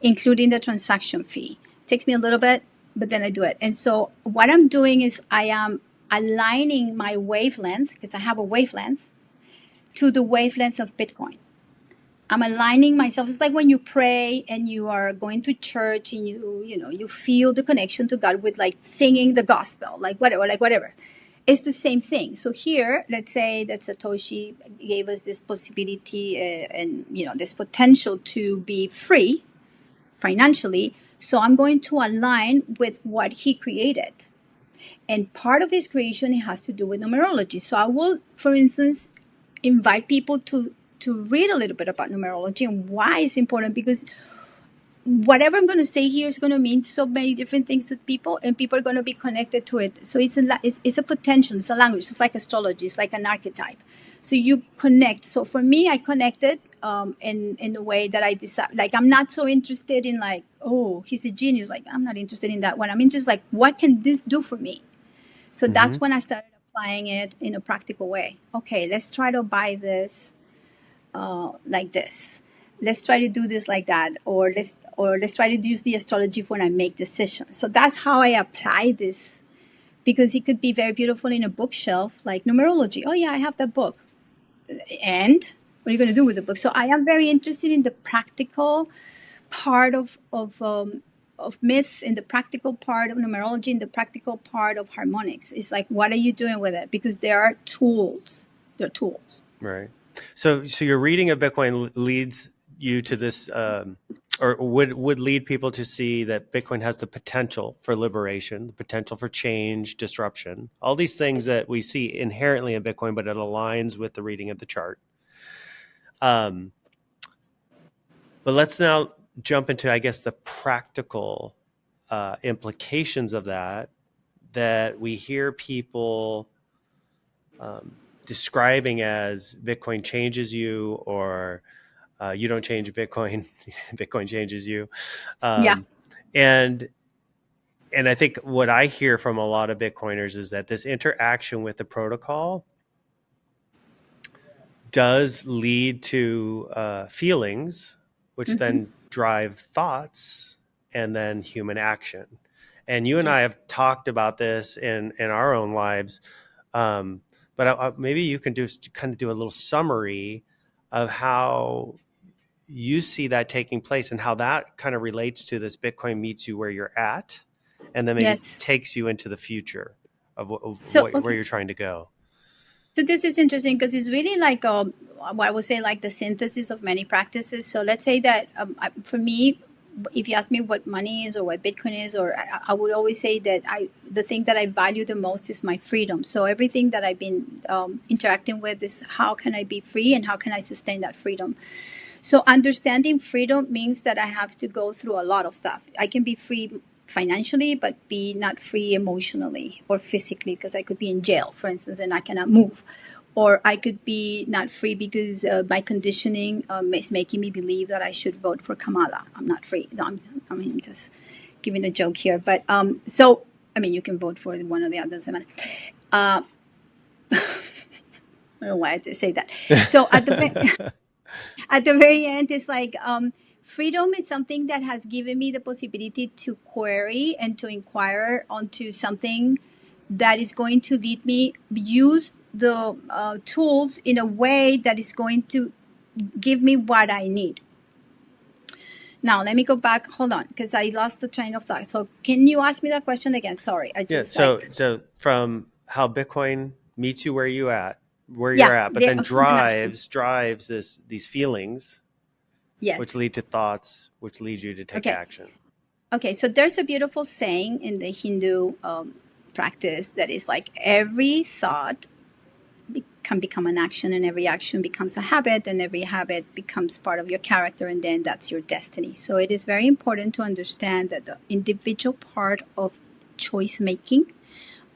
including the transaction fee. It takes me a little bit, but then I do it. And so what I'm doing is I am aligning my wavelength, because I have a wavelength, to the wavelength of Bitcoin. I'm aligning myself. It's like when you pray and you are going to church and you feel the connection to God with like singing the gospel, like whatever. It's the same thing. So here, let's say that Satoshi gave us this possibility and this potential to be free financially. So I'm going to align with what he created. And part of his creation, it has to do with numerology. So I will, for instance, invite people to read a little bit about numerology and why it's important, because whatever I'm going to say here is going to mean so many different things to people, and people are going to be connected to it. So it's a potential, it's a language, it's like astrology, it's like an archetype. So you connect. So for me, I connected in the way that I decide. Like, I'm not so interested in like, oh, he's a genius. Like, I'm not interested in that one. I'm interested like, what can this do for me? So that's when I started applying it in a practical way. Okay, let's try to buy this like this. Let's try to do this like that, or let's try to use the astrology when I make decisions. So that's how I apply this, because it could be very beautiful in a bookshelf, like numerology. Oh yeah, I have that book. And what are you going to do with the book? So I am very interested in the practical part of myths, in the practical part of numerology, in the practical part of harmonics. It's like, what are you doing with it? Because there are tools. They're tools. Right. So your reading of Bitcoin leads you to this, or would lead people to see that Bitcoin has the potential for liberation, the potential for change, disruption, all these things that we see inherently in Bitcoin, but it aligns with the reading of the chart. But let's now jump into, I guess, the practical implications of that we hear people describing as Bitcoin changes you, or you don't change Bitcoin, Bitcoin changes you. Yeah. And I think what I hear from a lot of Bitcoiners is that this interaction with the protocol does lead to feelings, which then drive thoughts and then human action. And you and I have talked about this in our own lives. But maybe you can do a little summary of how you see that taking place and how that kind of relates to this Bitcoin meets you where you're at, and then maybe Yes. takes you into the future of So where okay. you're trying to go. So this is interesting because it's really like what I would say, like the synthesis of many practices. So let's say that for me, if you ask me what money is or what Bitcoin is, or I would always say that the thing that I value the most is my freedom. So everything that I've been interacting with is how can I be free and how can I sustain that freedom. So understanding freedom means that I have to go through a lot of stuff. I can be free financially, but be not free emotionally or physically, because I could be in jail, for instance, and I cannot move. Or I could be not free because my conditioning is making me believe that I should vote for Kamala. I'm not free. No, I'm just giving a joke here. But so, I mean, you can vote for one or the other. I don't know why I say that. So at the very end, it's like freedom is something that has given me the possibility to query and to inquire onto something that is going to lead me use the tools in a way that is going to give me what I need. Now, let me go back. Hold on, because I lost the train of thought. So can you ask me that question again? Sorry, I Yeah. just So from how Bitcoin meets you where you at, where you're Yeah, at, but the then human action. drives these feelings, which Yes. lead to thoughts, which lead you to take Okay. action. Okay. So there's a beautiful saying in the Hindu practice that is like every thought can become an action, and every action becomes a habit, and every habit becomes part of your character, and then that's your destiny. So it is very important to understand that the individual part of choice making,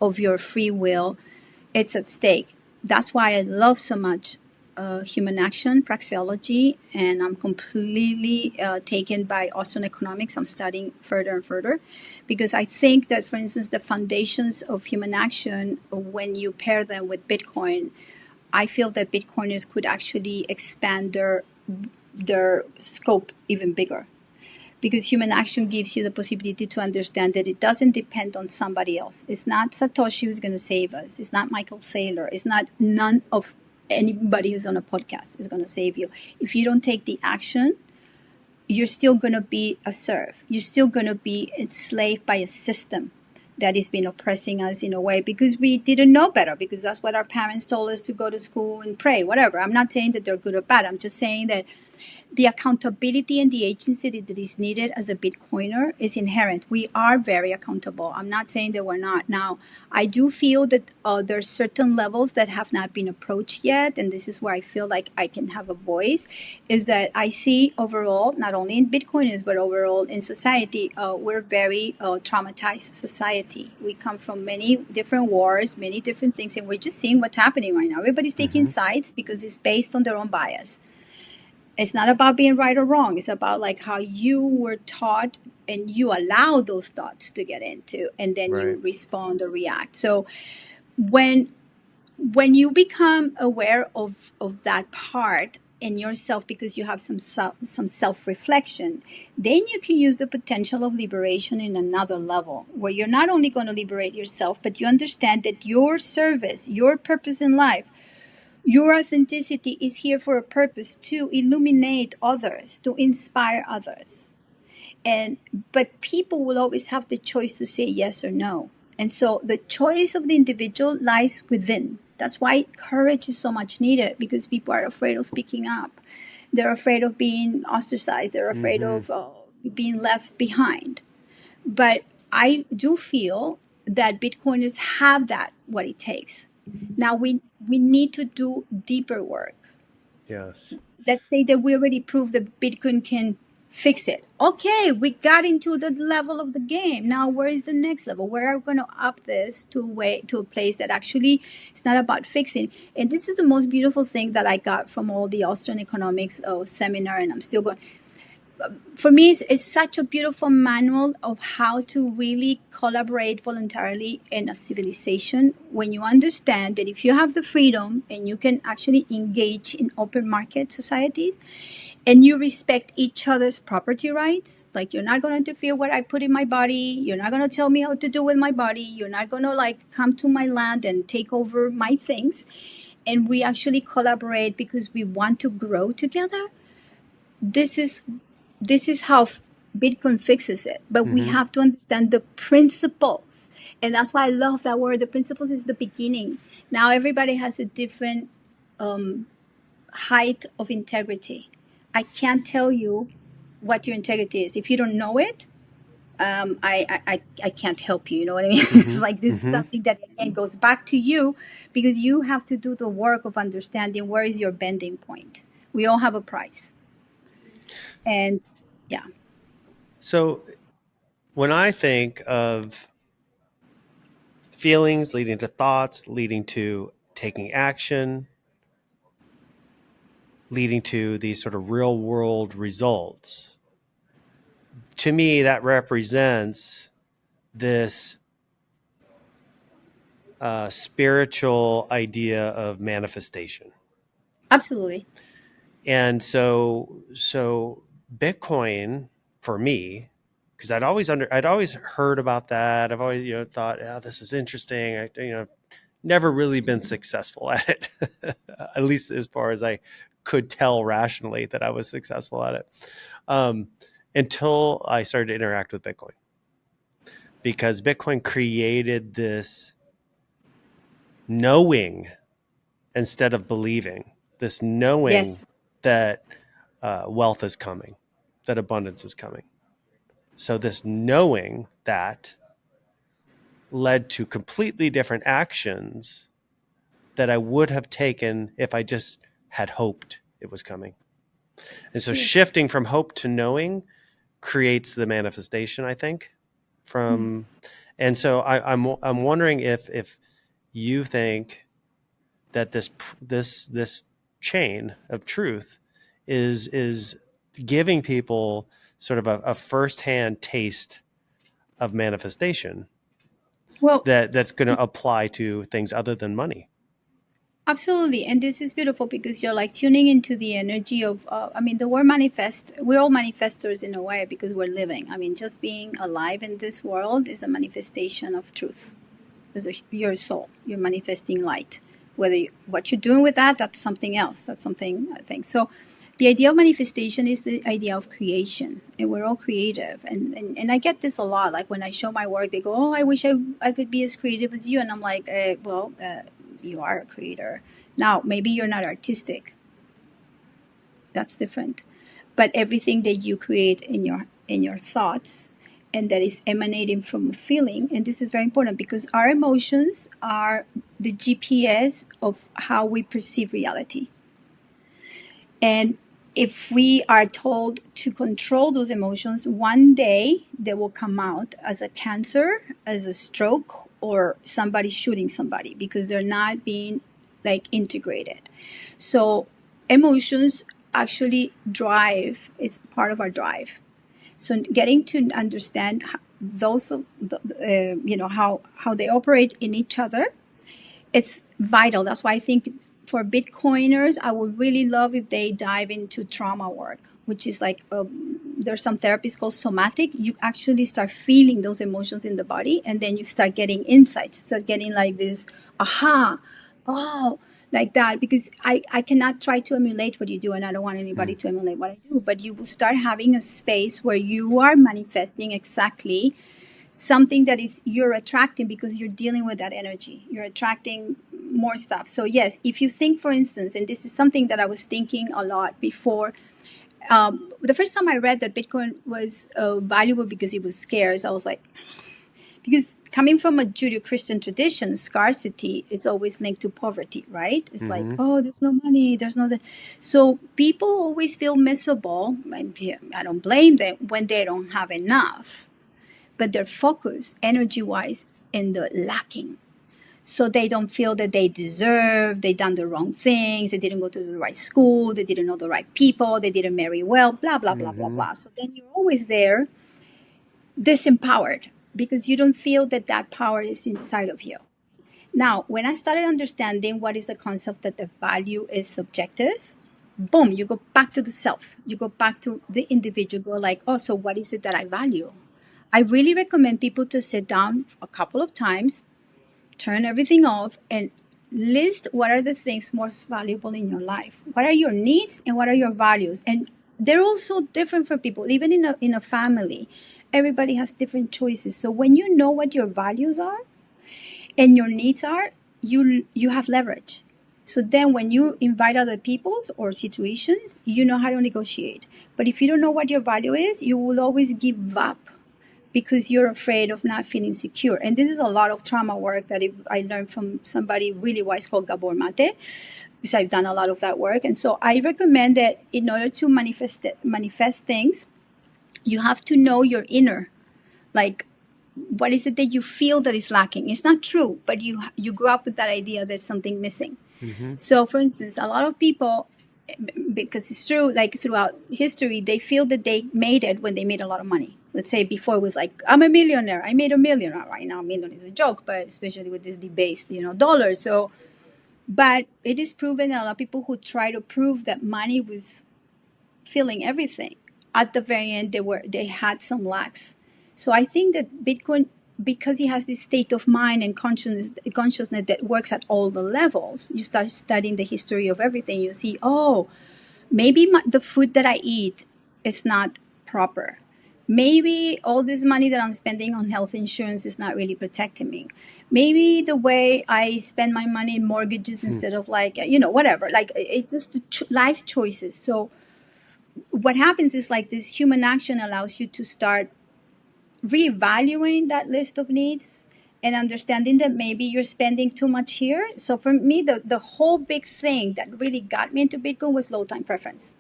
of your free will, it's at stake. That's why I love so much human action, praxeology, and I'm completely taken by Austrian economics. I'm studying further and further because I think that, for instance, the foundations of human action, when you pair them with Bitcoin, I feel that Bitcoiners could actually expand their scope even bigger, because human action gives you the possibility to understand that it doesn't depend on somebody else. It's not Satoshi who's going to save us. It's not Michael Saylor. It's not none of anybody who's on a podcast is going to save you. If you don't take the action, you're still going to be a serf. You're still going to be enslaved by a system that has been oppressing us in a way because we didn't know better, because that's what our parents told us, to go to school and pray, whatever. I'm not saying that they're good or bad. I'm just saying that the accountability and the agency that is needed as a Bitcoiner is inherent. We are very accountable. I'm not saying that we're not. Now, I do feel that there's certain levels that have not been approached yet, and this is where I feel like I can have a voice, is that I see overall, not only in Bitcoiners, but overall in society, we're very traumatized society. We come from many different wars, many different things, and we're just seeing what's happening right now. Everybody's taking Mm-hmm. sides because it's based on their own bias. It's not about being right or wrong. It's about like how you were taught and you allow those thoughts to get into, and then Right. you respond or react. So when you become aware of that part in yourself, because you have some self reflection, then you can use the potential of liberation in another level, where you're not only going to liberate yourself, but you understand that your service, your purpose in life, your authenticity is here for a purpose, to illuminate others, to inspire others. And but people will always have the choice to say yes or no. And so the choice of the individual lies within. That's why courage is so much needed, because people are afraid of speaking up. They're afraid of being ostracized. They're afraid Mm-hmm. of being left behind. But I do feel that Bitcoiners have that, what it takes. Now we need to do deeper work. Yes. Let's say that we already proved that Bitcoin can fix it. Okay, we got into the level of the game. Now where is the next level? Where are we going to up this to a place that actually it's not about fixing? And this is the most beautiful thing that I got from all the Austrian economics seminar, and I'm still going. For me, it's such a beautiful manual of how to really collaborate voluntarily in a civilization, when you understand that if you have the freedom and you can actually engage in open market societies, and you respect each other's property rights, like you're not going to interfere what I put in my body, you're not going to tell me how to do with my body, you're not going to like come to my land and take over my things, and we actually collaborate because we want to grow together. This is how Bitcoin fixes it. But we Mm-hmm. have to understand the principles. And that's why I love that word. The principles is the beginning. Now everybody has a different height of integrity. I can't tell you what your integrity is. If you don't know it, I can't help you. You know what I mean? It's Mm-hmm. like this is Mm-hmm. something that again goes back to you, because you have to do the work of understanding where is your bending point. We all have a price. And yeah. So when I think of feelings leading to thoughts, leading to taking action, leading to these sort of real world results, to me, that represents this spiritual idea of manifestation. Absolutely. And so Bitcoin for me, because I'd always heard about that. I've always thought, yeah, this is interesting. Never really been successful at it, at least as far as I could tell rationally that I was successful at it, um, until I started to interact with Bitcoin, because Bitcoin created this knowing instead of believing, this knowing Yes. that wealth is coming, that abundance is coming. So this knowing that led to completely different actions that I would have taken if I just had hoped it was coming. And so True. shifting from hope to knowing creates the manifestation, I think. Mm. From and so I'm wondering if you think that this chain of truth is giving people sort of a firsthand taste of manifestation Well, that's going to apply to things other than money. absolutely. And this is beautiful because you're like tuning into the energy of, I mean, the word manifest, we're all manifestors in a way because we're living. I mean, just being alive in this world is a manifestation of truth. It's your soul, you're manifesting light. What you're doing with that, that's something else. That's something I think. So the idea of manifestation is the idea of creation, and we're all creative. And I get this a lot. Like when I show my work, they go, "Oh, I wish I could be as creative as you." And I'm like, you are a creator. Now, maybe you're not artistic. That's different. But everything that you create in your thoughts and that is emanating from a feeling, and this is very important because our emotions are the GPS of how we perceive reality. And if we are told to control those emotions, one day they will come out as a cancer, as a stroke, or somebody shooting somebody because they're not being like integrated. So emotions actually drive, it's part of our drive. So getting to understand those, how they operate in each other, it's vital. That's why I think for Bitcoiners, I would really love if they dive into trauma work, which is like there's some therapies called somatic. You actually start feeling those emotions in the body, and then you start getting insights. Start getting like this, aha, oh, like that. Because I cannot try to emulate what you do, and I don't want anybody Mm. to emulate what I do. But you will start having a space where you are manifesting exactly something that is you're attracting because you're dealing with that energy, you're attracting more stuff. So yes, if you think, for instance, and this is something that I was thinking a lot before, the first time I read that Bitcoin was valuable because it was scarce, I was like, because coming from a Judeo-Christian tradition, scarcity is always linked to poverty, right? It's like, Mm-hmm. oh, there's no money, there's no that. So people always feel miserable. I don't blame them when they don't have enough, but they're focused energy wise in the lacking. So they don't feel that they deserve, they done the wrong things, they didn't go to the right school, they didn't know the right people, they didn't marry well, blah, blah, blah, blah, Mm-hmm. blah. So then you're always there disempowered because you don't feel that that power is inside of you. Now, when I started understanding what is the concept that the value is subjective, boom, you go back to the self. You go back to the individual, go like, oh, so what is it that I value? I really recommend people to sit down a couple of times, turn everything off, and list what are the things most valuable in your life. What are your needs and what are your values? And they're also different for people, even in a family. Everybody has different choices. So when you know what your values are and your needs are, you have leverage. So then when you invite other peoples or situations, you know how to negotiate. But if you don't know what your value is, you will always give up because you're afraid of not feeling secure. And this is a lot of trauma work that I learned from somebody really wise called Gabor Mate, because I've done a lot of that work. And so I recommend that in order to manifest things, you have to know your inner, like what is it that you feel that is lacking. It's not true, but you grew up with that idea there's something missing. Mm-hmm. So for instance, a lot of people, because it's true, like throughout history, they feel that they made it when they made a lot of money. Let's say before it was like, I'm a millionaire, I made a million. Right now a million is a joke, but especially with this debased dollars. So but it is proven that a lot of people who try to prove that money was filling everything, at the very end they had some lacks. So I think that Bitcoin, because it has this state of mind and consciousness that works at all the levels, you start studying the history of everything, you see, oh, maybe the food that I eat is not proper. Maybe all this money that I'm spending on health insurance is not really protecting me. Maybe the way I spend my money in mortgages Hmm. instead of like, whatever. Like it's just life choices. So what happens is like this human action allows you to start reevaluating that list of needs and understanding that maybe you're spending too much here. So for me, the whole big thing that really got me into Bitcoin was low time preference.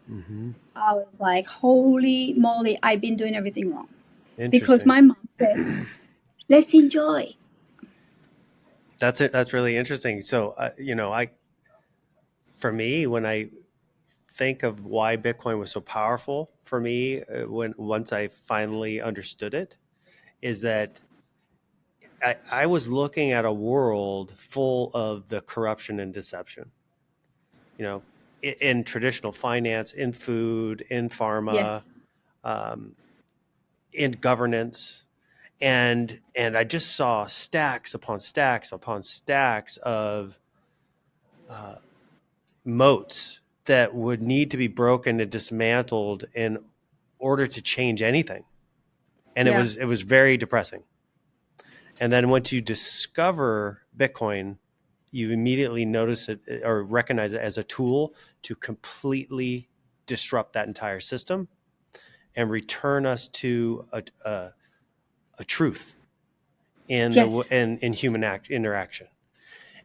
Hmm. I was like, holy moly, I've been doing everything wrong. Because Interesting. my mom said, let's enjoy. That's it. That's really interesting. So, I for me, when I think of why Bitcoin was so powerful for me, when once I finally understood it, is that I was looking at a world full of the corruption and deception. You know, in traditional finance, in food, in pharma, Yes, um, in governance, and I just saw stacks upon stacks upon stacks of uh, moats that would need to be broken and dismantled in order to change anything. And it yeah, was very depressing. And then once you discover Bitcoin, you immediately notice it or recognize it as a tool to completely disrupt that entire system and return us to a truth in yes, in human interaction.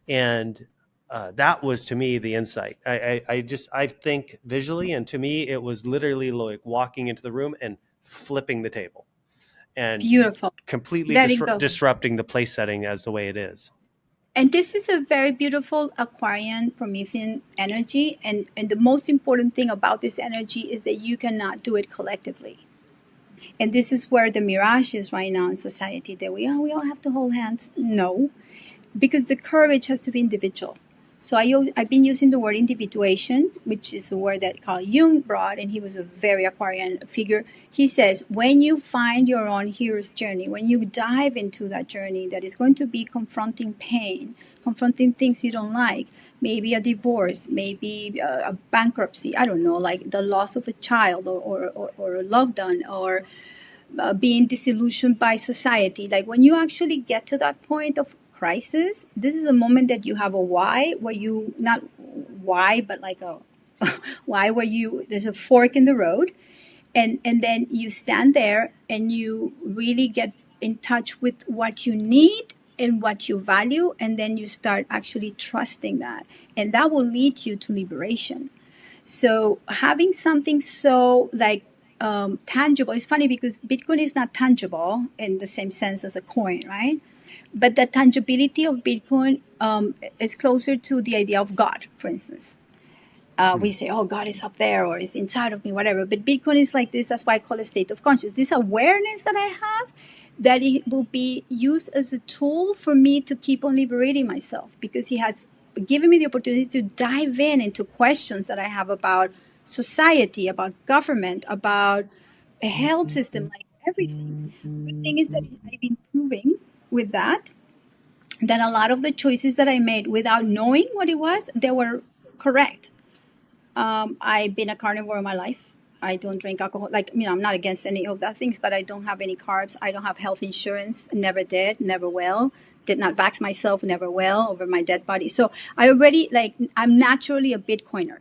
And that was to me the insight. I think visually, and to me it was literally like walking into the room and flipping the table and beautiful. completely Let it go. disrupting the place setting as the way it is. And this is a very beautiful Aquarian Promethean energy. And the most important thing about this energy is that you cannot do it collectively. And this is where the mirage is right now in society that we all have to hold hands. No, because the courage has to be individual. So I've been using the word individuation, which is a word that Carl Jung brought, and he was a very Aquarian figure. He says, when you find your own hero's journey, when you dive into that journey that is going to be confronting pain, confronting things you don't like, maybe a divorce, maybe a bankruptcy, I don't know, like the loss of a child or a loved one, or being disillusioned by society. Like when you actually get to that point of crisis, this is a moment that you have a why, where you not why, but like a why, where you there's a fork in the road, and then you stand there and you really get in touch with what you need and what you value, and then you start actually trusting that, and that will lead you to liberation. So having something so like tangible is funny because Bitcoin is not tangible in the same sense as a coin, right? But the tangibility of Bitcoin is closer to the idea of God, for instance. Hmm. We say, oh, God is up there or is inside of me, whatever. But Bitcoin is like this. That's why I call it state of consciousness. This awareness that I have, that it will be used as a tool for me to keep on liberating myself, because he has given me the opportunity to dive in into questions that I have about society, about government, about a health system, like everything. Good thing is that I've been proving with that a lot of the choices that I made without knowing what it was, they were correct. I've been a carnivore my life. I don't drink alcohol. Like, I'm not against any of that things, but I don't have any carbs. I don't have health insurance. Never did, never will. Did not vax myself, never will, over my dead body. So I already, like, I'm naturally a Bitcoiner.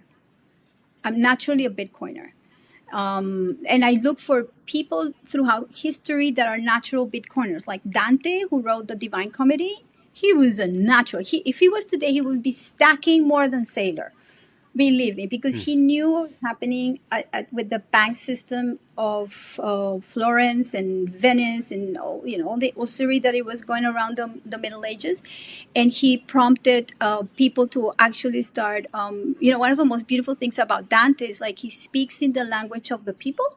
I'm naturally a Bitcoiner. And I look for people throughout history that are natural Bitcoiners, like Dante, who wrote the Divine Comedy. He was a natural. If he was today, he would be stacking more than Sailor. Believe me, because Hmm. he knew what was happening with the bank system of Florence and Venice and all the usury that it was going around the Middle Ages, and he prompted people to actually start. One of the most beautiful things about Dante is like he speaks in the language of the people,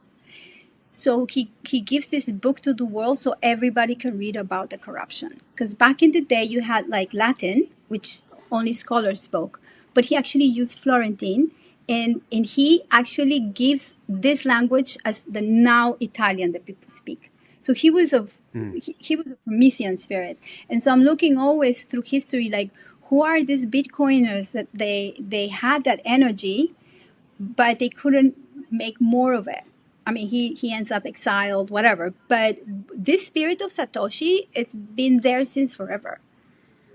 so he gives this book to the world so everybody can read about the corruption. Because back in the day, you had like Latin, which only scholars spoke, but he actually used Florentine, and he actually gives this language as the now Italian that people speak. So Hmm. he was a Promethean spirit, and so I'm looking always through history, like who are these Bitcoiners that they had that energy, but they couldn't make more of it. I mean, he ends up exiled, whatever. But this spirit of Satoshi, it's been there since forever.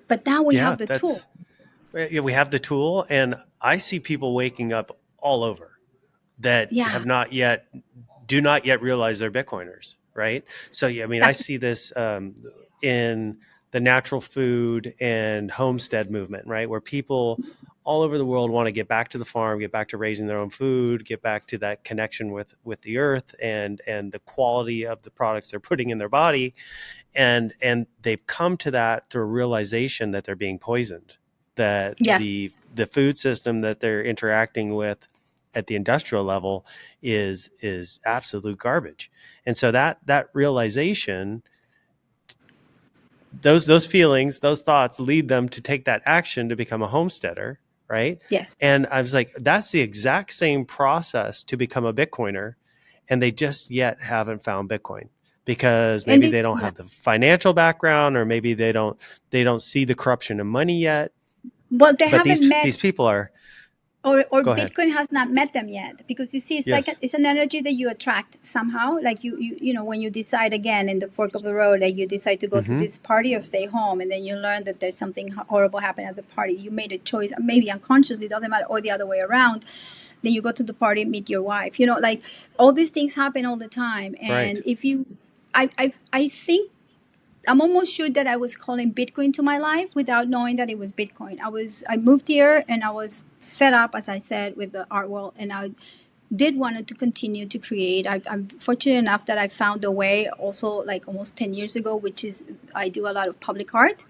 But now we Yeah, have the tool. that's yeah, we have the tool, and I see people waking up all over that Yeah, have not yet do not yet realize they're Bitcoiners, right? So yeah, I mean, I that's see this in the natural food and homestead movement, right, where people all over the world want to get back to the farm, get back to raising their own food, get back to that connection with the earth and the quality of the products they're putting in their body, and they've come to that through a realization that they're being poisoned, that yeah, the food system that they're interacting with at the industrial level is absolute garbage. And so that realization, those feelings, those thoughts lead them to take that action to become a homesteader, right? yes. And I was like, that's the exact same process to become a Bitcoiner, and they just yet haven't found Bitcoin because And maybe they, they don't yeah. have the financial background, or maybe they don't see the corruption of money yet. Well, they But haven't met, these people are. or Go ahead. Bitcoin has not met them yet, because you see, it's like Yes. it's an energy that you attract somehow. Like you know, when you decide again in the fork of the road that you decide to go to Mm-hmm. this party or stay home, and then you learn that there's something horrible happened at the party. You made a choice, maybe unconsciously, doesn't matter, or the other way around. Then you go to the party, meet your wife. You know, like all these things happen all the time. Right. And if you, I think I'm almost sure that I was calling Bitcoin to my life without knowing that it was Bitcoin. I moved here and I was fed up, as I said, with the art world, and I did wanted to continue to create. I'm fortunate enough that I found a way also like almost 10 years ago, which is I do a lot of public art.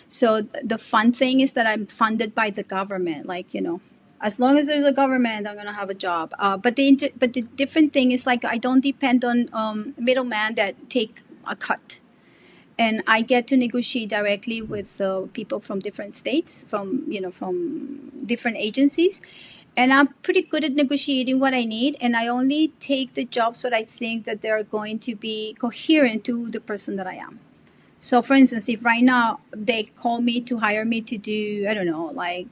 So the fun thing is that I'm funded by the government. Like, you know, as long as there's a government, I'm gonna have a job. But the different thing is like I don't depend on middlemen that take a cut, and I get to negotiate directly with people from different states, from from different agencies, and I'm pretty good at negotiating what I need. And I only take the jobs what I think that they're going to be coherent to the person that I am. So, for instance, if right now they call me to hire me to do, I don't know, like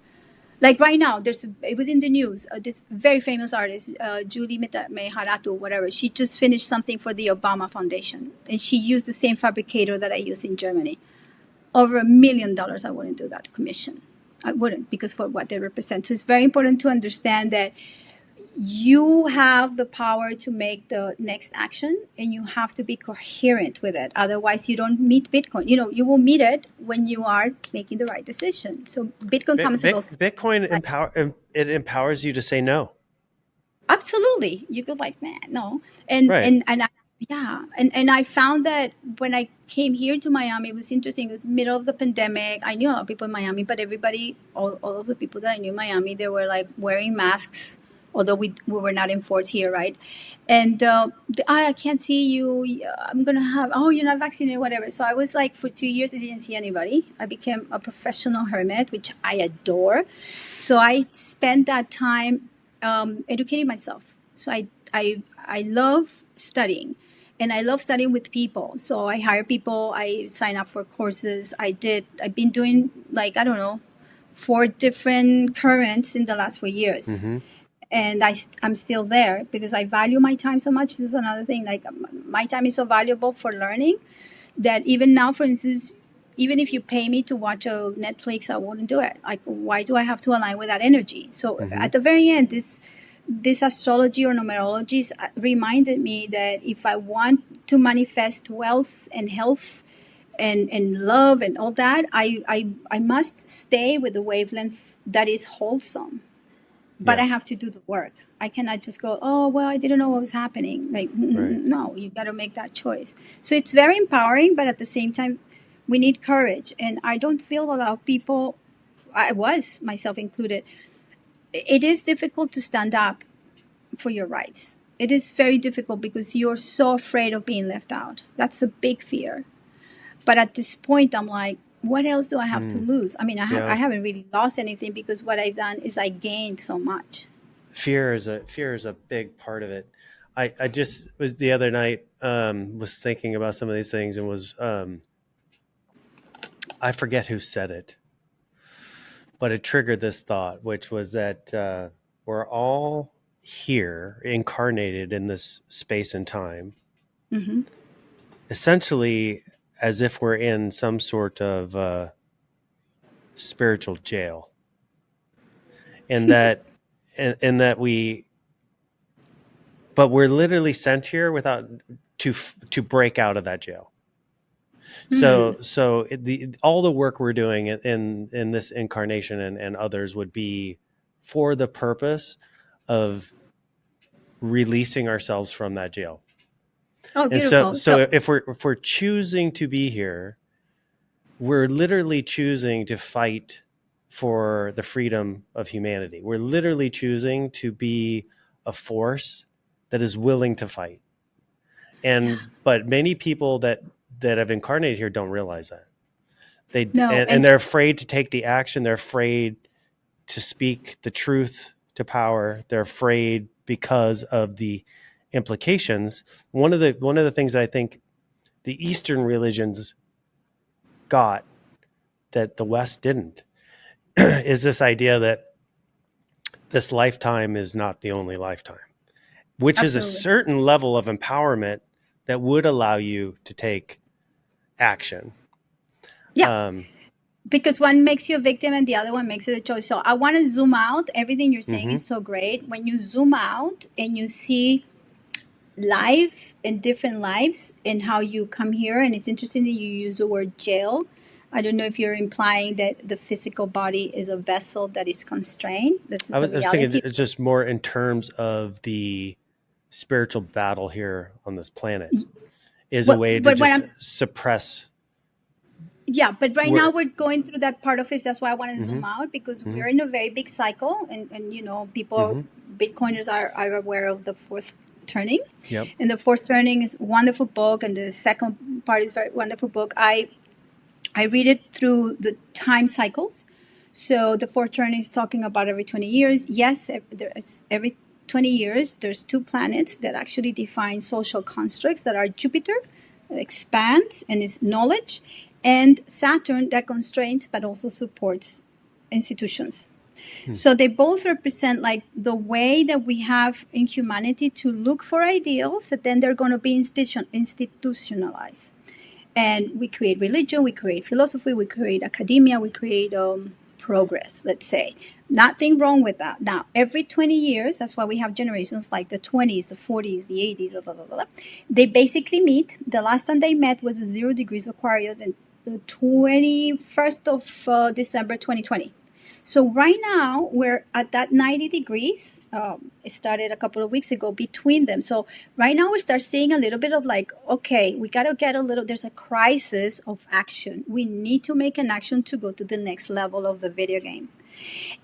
right now it was in the news, this very famous artist, Julie Meharatu, whatever, she just finished something for the Obama Foundation, and she used the same fabricator that I use in Germany. Over $1 million, I wouldn't do that commission. I wouldn't, because for what they represent. So it's very important to understand that you have the power to make the next action, and you have to be coherent with it. Otherwise, you don't meet Bitcoin. You know, you will meet it when you are making the right decision. So Bitcoin comes and goes. Bitcoin it empowers you to say no. Absolutely. You go like, man, no. And I, yeah. And I found that when I came here to Miami, it was interesting. It was middle of the pandemic. I knew a lot of people in Miami, but everybody, all of the people that I knew in Miami, they were like wearing masks, although we were not enforced here, right? And I can't see you. I'm going to have, oh, you're not vaccinated, whatever. So I was like, for 2 years, I didn't see anybody. I became a professional hermit, which I adore. So I spent that time educating myself. So I love studying, and I love studying with people. So I hire people. I sign up for courses. I've been doing, like, I don't know, 4 different currents in the last 4 years, Mm-hmm. and I'm still there because I value my time so much. This is another thing. Like, my time is so valuable for learning that even now, for instance, even if you pay me to watch a Netflix, I wouldn't do it. Like, why do I have to align with that energy? So Mm-hmm. at the very end, this astrology or numerology reminded me that if I want to manifest wealth and health and love and all that, I must stay with the wavelength that is wholesome. But I Yes. have to do the work. I cannot just go, oh, well, I didn't know what was happening. Like, Right. no, you got to make that choice. So it's very empowering, but at the same time, we need courage. And I don't feel a lot of people, I was myself included, it is difficult to stand up for your rights. It is very difficult because you're so afraid of being left out. That's a big fear. But at this point, I'm like, what else do I have to Mm. lose? I mean, I Yeah. haven't really lost anything, because what I've done is I gained so much. Fear is a big part of it. I just was the other night was thinking about some of these things and was I forget who said it, but it triggered this thought, which was that we're all here, incarnated in this space and time, Mm-hmm. essentially as if we're in some sort of spiritual jail, and that and that we, but we're literally sent here without to break out of that jail. Hmm. So all the work we're doing in this incarnation and others would be for the purpose of releasing ourselves from that jail. Oh, And so beautiful. So if we're choosing to be here, we're literally choosing to fight for the freedom of humanity. We're literally choosing to be a force that is willing to fight. yeah, But many people that have incarnated here don't realize that. no, And they're afraid to take the action. They're afraid to speak the truth to power. They're afraid because of the implications. One of the things that I think the Eastern religions got that the West didn't is this idea that this lifetime is not the only lifetime, which is a absolutely. certain level of empowerment that would allow you to take action. Yeah, Um, because one makes you a victim and the other one makes it a choice. So I want to zoom out. Everything you're saying mhm. is so great. When you zoom out and you see life and different lives and how you come here, and it's interesting that you use the word jail. I don't know if you're implying that the physical body is a vessel that is constrained. This is a I was thinking reality. just more in terms of the spiritual battle here on this planet is a way to But what just I'm suppress. Yeah, but right now We're, we're going through that part of it. That's why I want to mm-hmm, zoom out because mm-hmm, we're in a very big cycle, and people, mm-hmm, Bitcoiners are aware of the fourth turning, yep. and the fourth turning is a wonderful book, and the second part is very wonderful book. I read it through the time cycles. So the fourth turning is talking about every 20 years. Yes, there's every 20 years there's two planets that actually define social constructs that are Jupiter that expands and is knowledge, and Saturn that constrains but also supports institutions. Hmm. So they both represent like the way that we have in humanity to look for ideals that then they're going to be institutionalized. And we create religion, we create philosophy, we create academia, we create progress, let's say. Nothing wrong with that. Now, every 20 years, that's why we have generations like the 20s, the 40s, the 80s, blah, blah, blah, blah. They basically meet. The last time they met was the 0 degrees Aquarius in the 21st of December 2020. So right now we're at that 90 degrees. It started a couple of weeks ago between them. So right now we start seeing a little bit of like, okay, we got to get a little, there's a crisis of action. We need to make an action to go to the next level of the video game.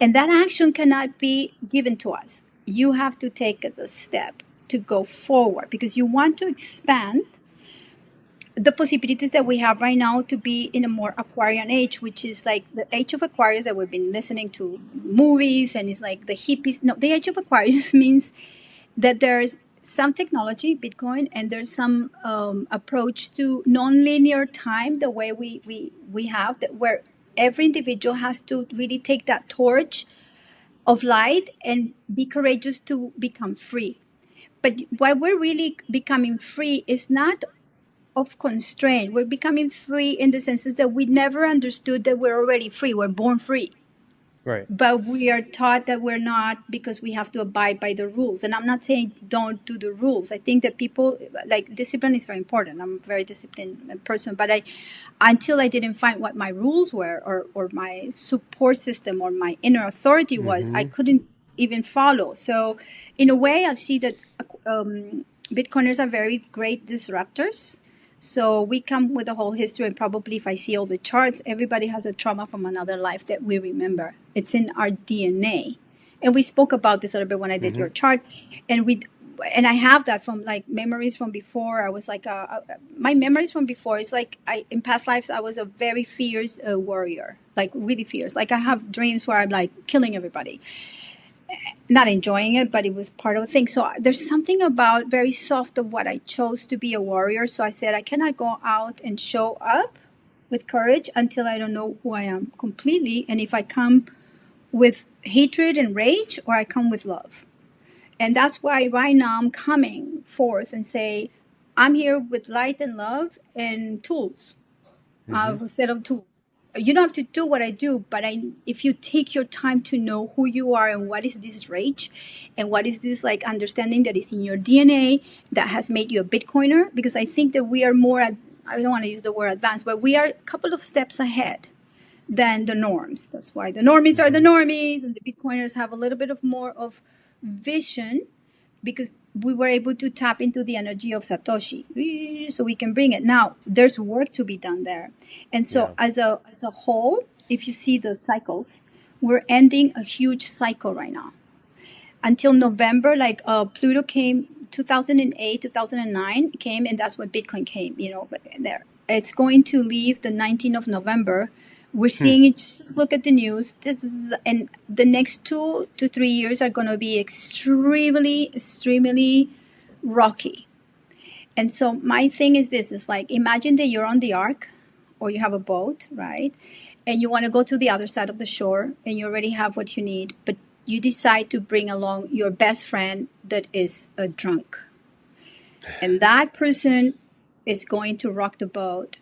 And that action cannot be given to us. You have to take the step to go forward because you want to expand the possibilities that we have right now to be in a more Aquarian age, which is like the age of Aquarius that we've been listening to movies, and it's like the hippies. No, the age of Aquarius means that there's some technology, Bitcoin, and there's some approach to non-linear time, the way we have that, where every individual has to really take that torch of light and be courageous to become free. But what we're really becoming free is not of constraint. We're becoming free in the senses that we never understood that we're already free. We're born free. Right. But we are taught that we're not because we have to abide by the rules. And I'm not saying don't do the rules. I think that people like discipline is very important. I'm a very disciplined person, but until I didn't find what my rules were or my support system or my inner authority was, I Mm-hmm. couldn't even follow. So in a way, I see that Bitcoiners are very great disruptors. So we come with a whole history, and probably if I see all the charts, everybody has a trauma from another life that we remember. It's in our DNA, and we spoke about this a little bit when I did Mm-hmm. your chart, and I have that from like memories from before. I was like, my memories from before is like in past lives I was a very fierce warrior, like really fierce. Like I have dreams where I'm like killing everybody, not enjoying it, but it was part of a thing. So there's something about very soft of what I chose to be a warrior. So I said, I cannot go out and show up with courage until I don't know who I am completely. And if I come with hatred and rage or I come with love. And that's why right now I'm coming forth and say, I'm here with light and love and tools, Mm-hmm. a set of tools. You don't have to do what I do, but if you take your time to know who you are and what is this rage and what is this like understanding that is in your DNA that has made you a Bitcoiner, because I think that we are more, I don't want to use the word advanced, but we are a couple of steps ahead than the norms. That's why the normies are the Mm-hmm. normies and the Bitcoiners have a little bit of more of vision, because we were able to tap into the energy of Satoshi, so we can bring it. Now there's work to be done there. And so Yeah. as a whole, if you see the cycles, we're ending a huge cycle right now. Until November, like Pluto came 2008, 2009 came, and that's when Bitcoin came, but there. It's going to leave the 19th of November. We're Hmm. seeing it. Just look at the news. And the next 2 to 3 years are going to be extremely, extremely rocky. And so my thing is this: is like, imagine that you're on the ark, or you have a boat, right? And you want to go to the other side of the shore, and you already have what you need, but you decide to bring along your best friend that is a drunk, and that person is going to rock the boat,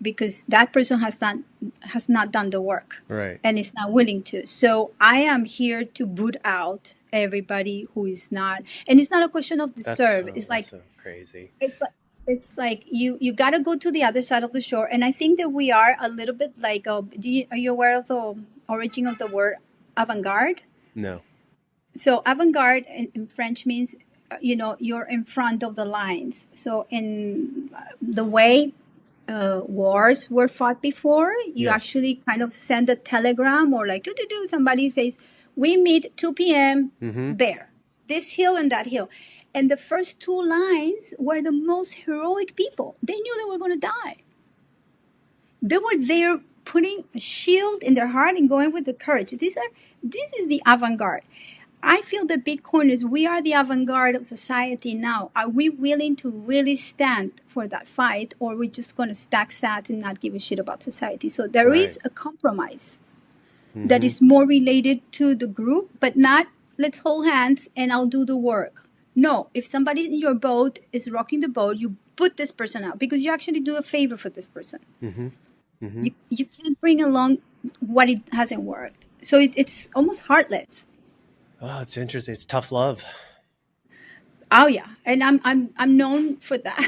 because that person has not done the work Right. and is not willing to. So I am here to boot out everybody who is not. And it's not a question of deserve. It's That's like, so crazy. it's like it's like you got to go to the other side of the shore. And I think that we are a little bit like, are you aware of the origin of the word avant-garde? No. So avant-garde in French means, you're in front of the lines. So in the way wars were fought before, you Yes. actually kind of send a telegram, or like, do somebody says, we meet 2 p.m. Mm-hmm. there, this hill and that hill. And the first two lines were the most heroic people. They knew they were going to die. They were there putting a shield in their heart and going with the courage. This is the avant-garde. I feel that Bitcoiners, we are the avant-garde of society now. Are we willing to really stand for that fight, or are we just going to stack sats and not give a shit about society? So there Right. is a compromise that Mm-hmm. is more related to the group, but not, let's hold hands and I'll do the work. No, if somebody in your boat is rocking the boat, you put this person out, because you actually do a favor for this person. Mm-hmm. Mm-hmm. You can't bring along what it hasn't worked. So it's almost heartless. Oh, it's interesting. It's tough love. Oh yeah, and I'm known for that.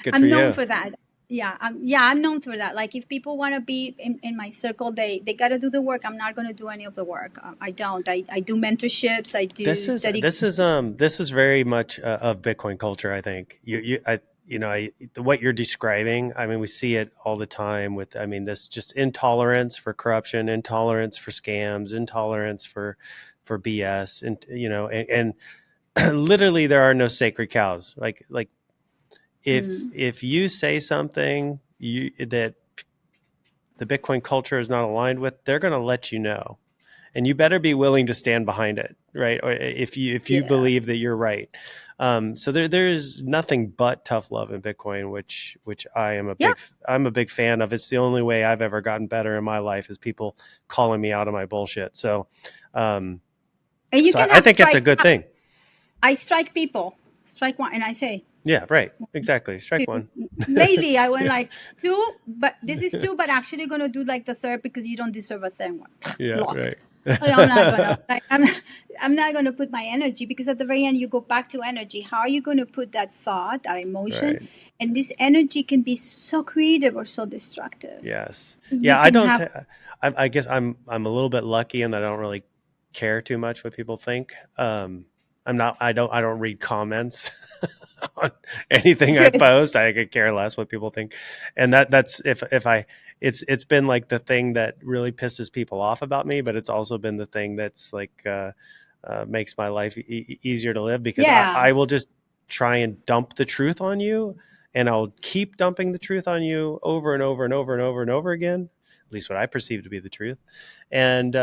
Good for I'm known you. for that. I'm known for that. Like, if people want to be in my circle, they got to do the work. I'm not going to do any of the work. I don't. I do mentorships. I This do is study. this is very much of Bitcoin culture. I think what you're describing. I mean, we see it all the time with. I mean, this just intolerance for corruption, intolerance for scams, intolerance for BS, and literally there are no sacred cows. Like Mm, if you say something that the Bitcoin culture is not aligned with, they're going to let you know, and you better be willing to stand behind it, right? Or if you yeah. believe that you're right. So there's nothing but tough love in Bitcoin, which Yeah. I'm a big fan of. It's the only way I've ever gotten better in my life is people calling me out of my bullshit. Um, And you so can I have think it's a strikes. good thing. I strike people. Strike one, and I say, Yeah, right. Exactly. Strike two. one. Lately, I went Yeah. like two, but this is two, but actually going to do like the third, because you don't deserve a third one. Yeah, Blocked. right. I'm not gonna like I'm not gonna put my energy, because at the very end you go back to energy. How are you gonna put that thought, that emotion, Right. and this energy can be so creative or so destructive. Yes. You Yeah, I can don't have I guess I'm a little bit lucky in that I don't really care too much what people think. I don't read comments on anything I good. post. I could care less what people think. And that's if I it's been like the thing that really pisses people off about me, but it's also been the thing that's like makes my life easier to live, because Yeah, I will just try and dump the truth on you, and I'll keep dumping the truth on you over and over and over and over and over again, at least what I perceive to be the truth. And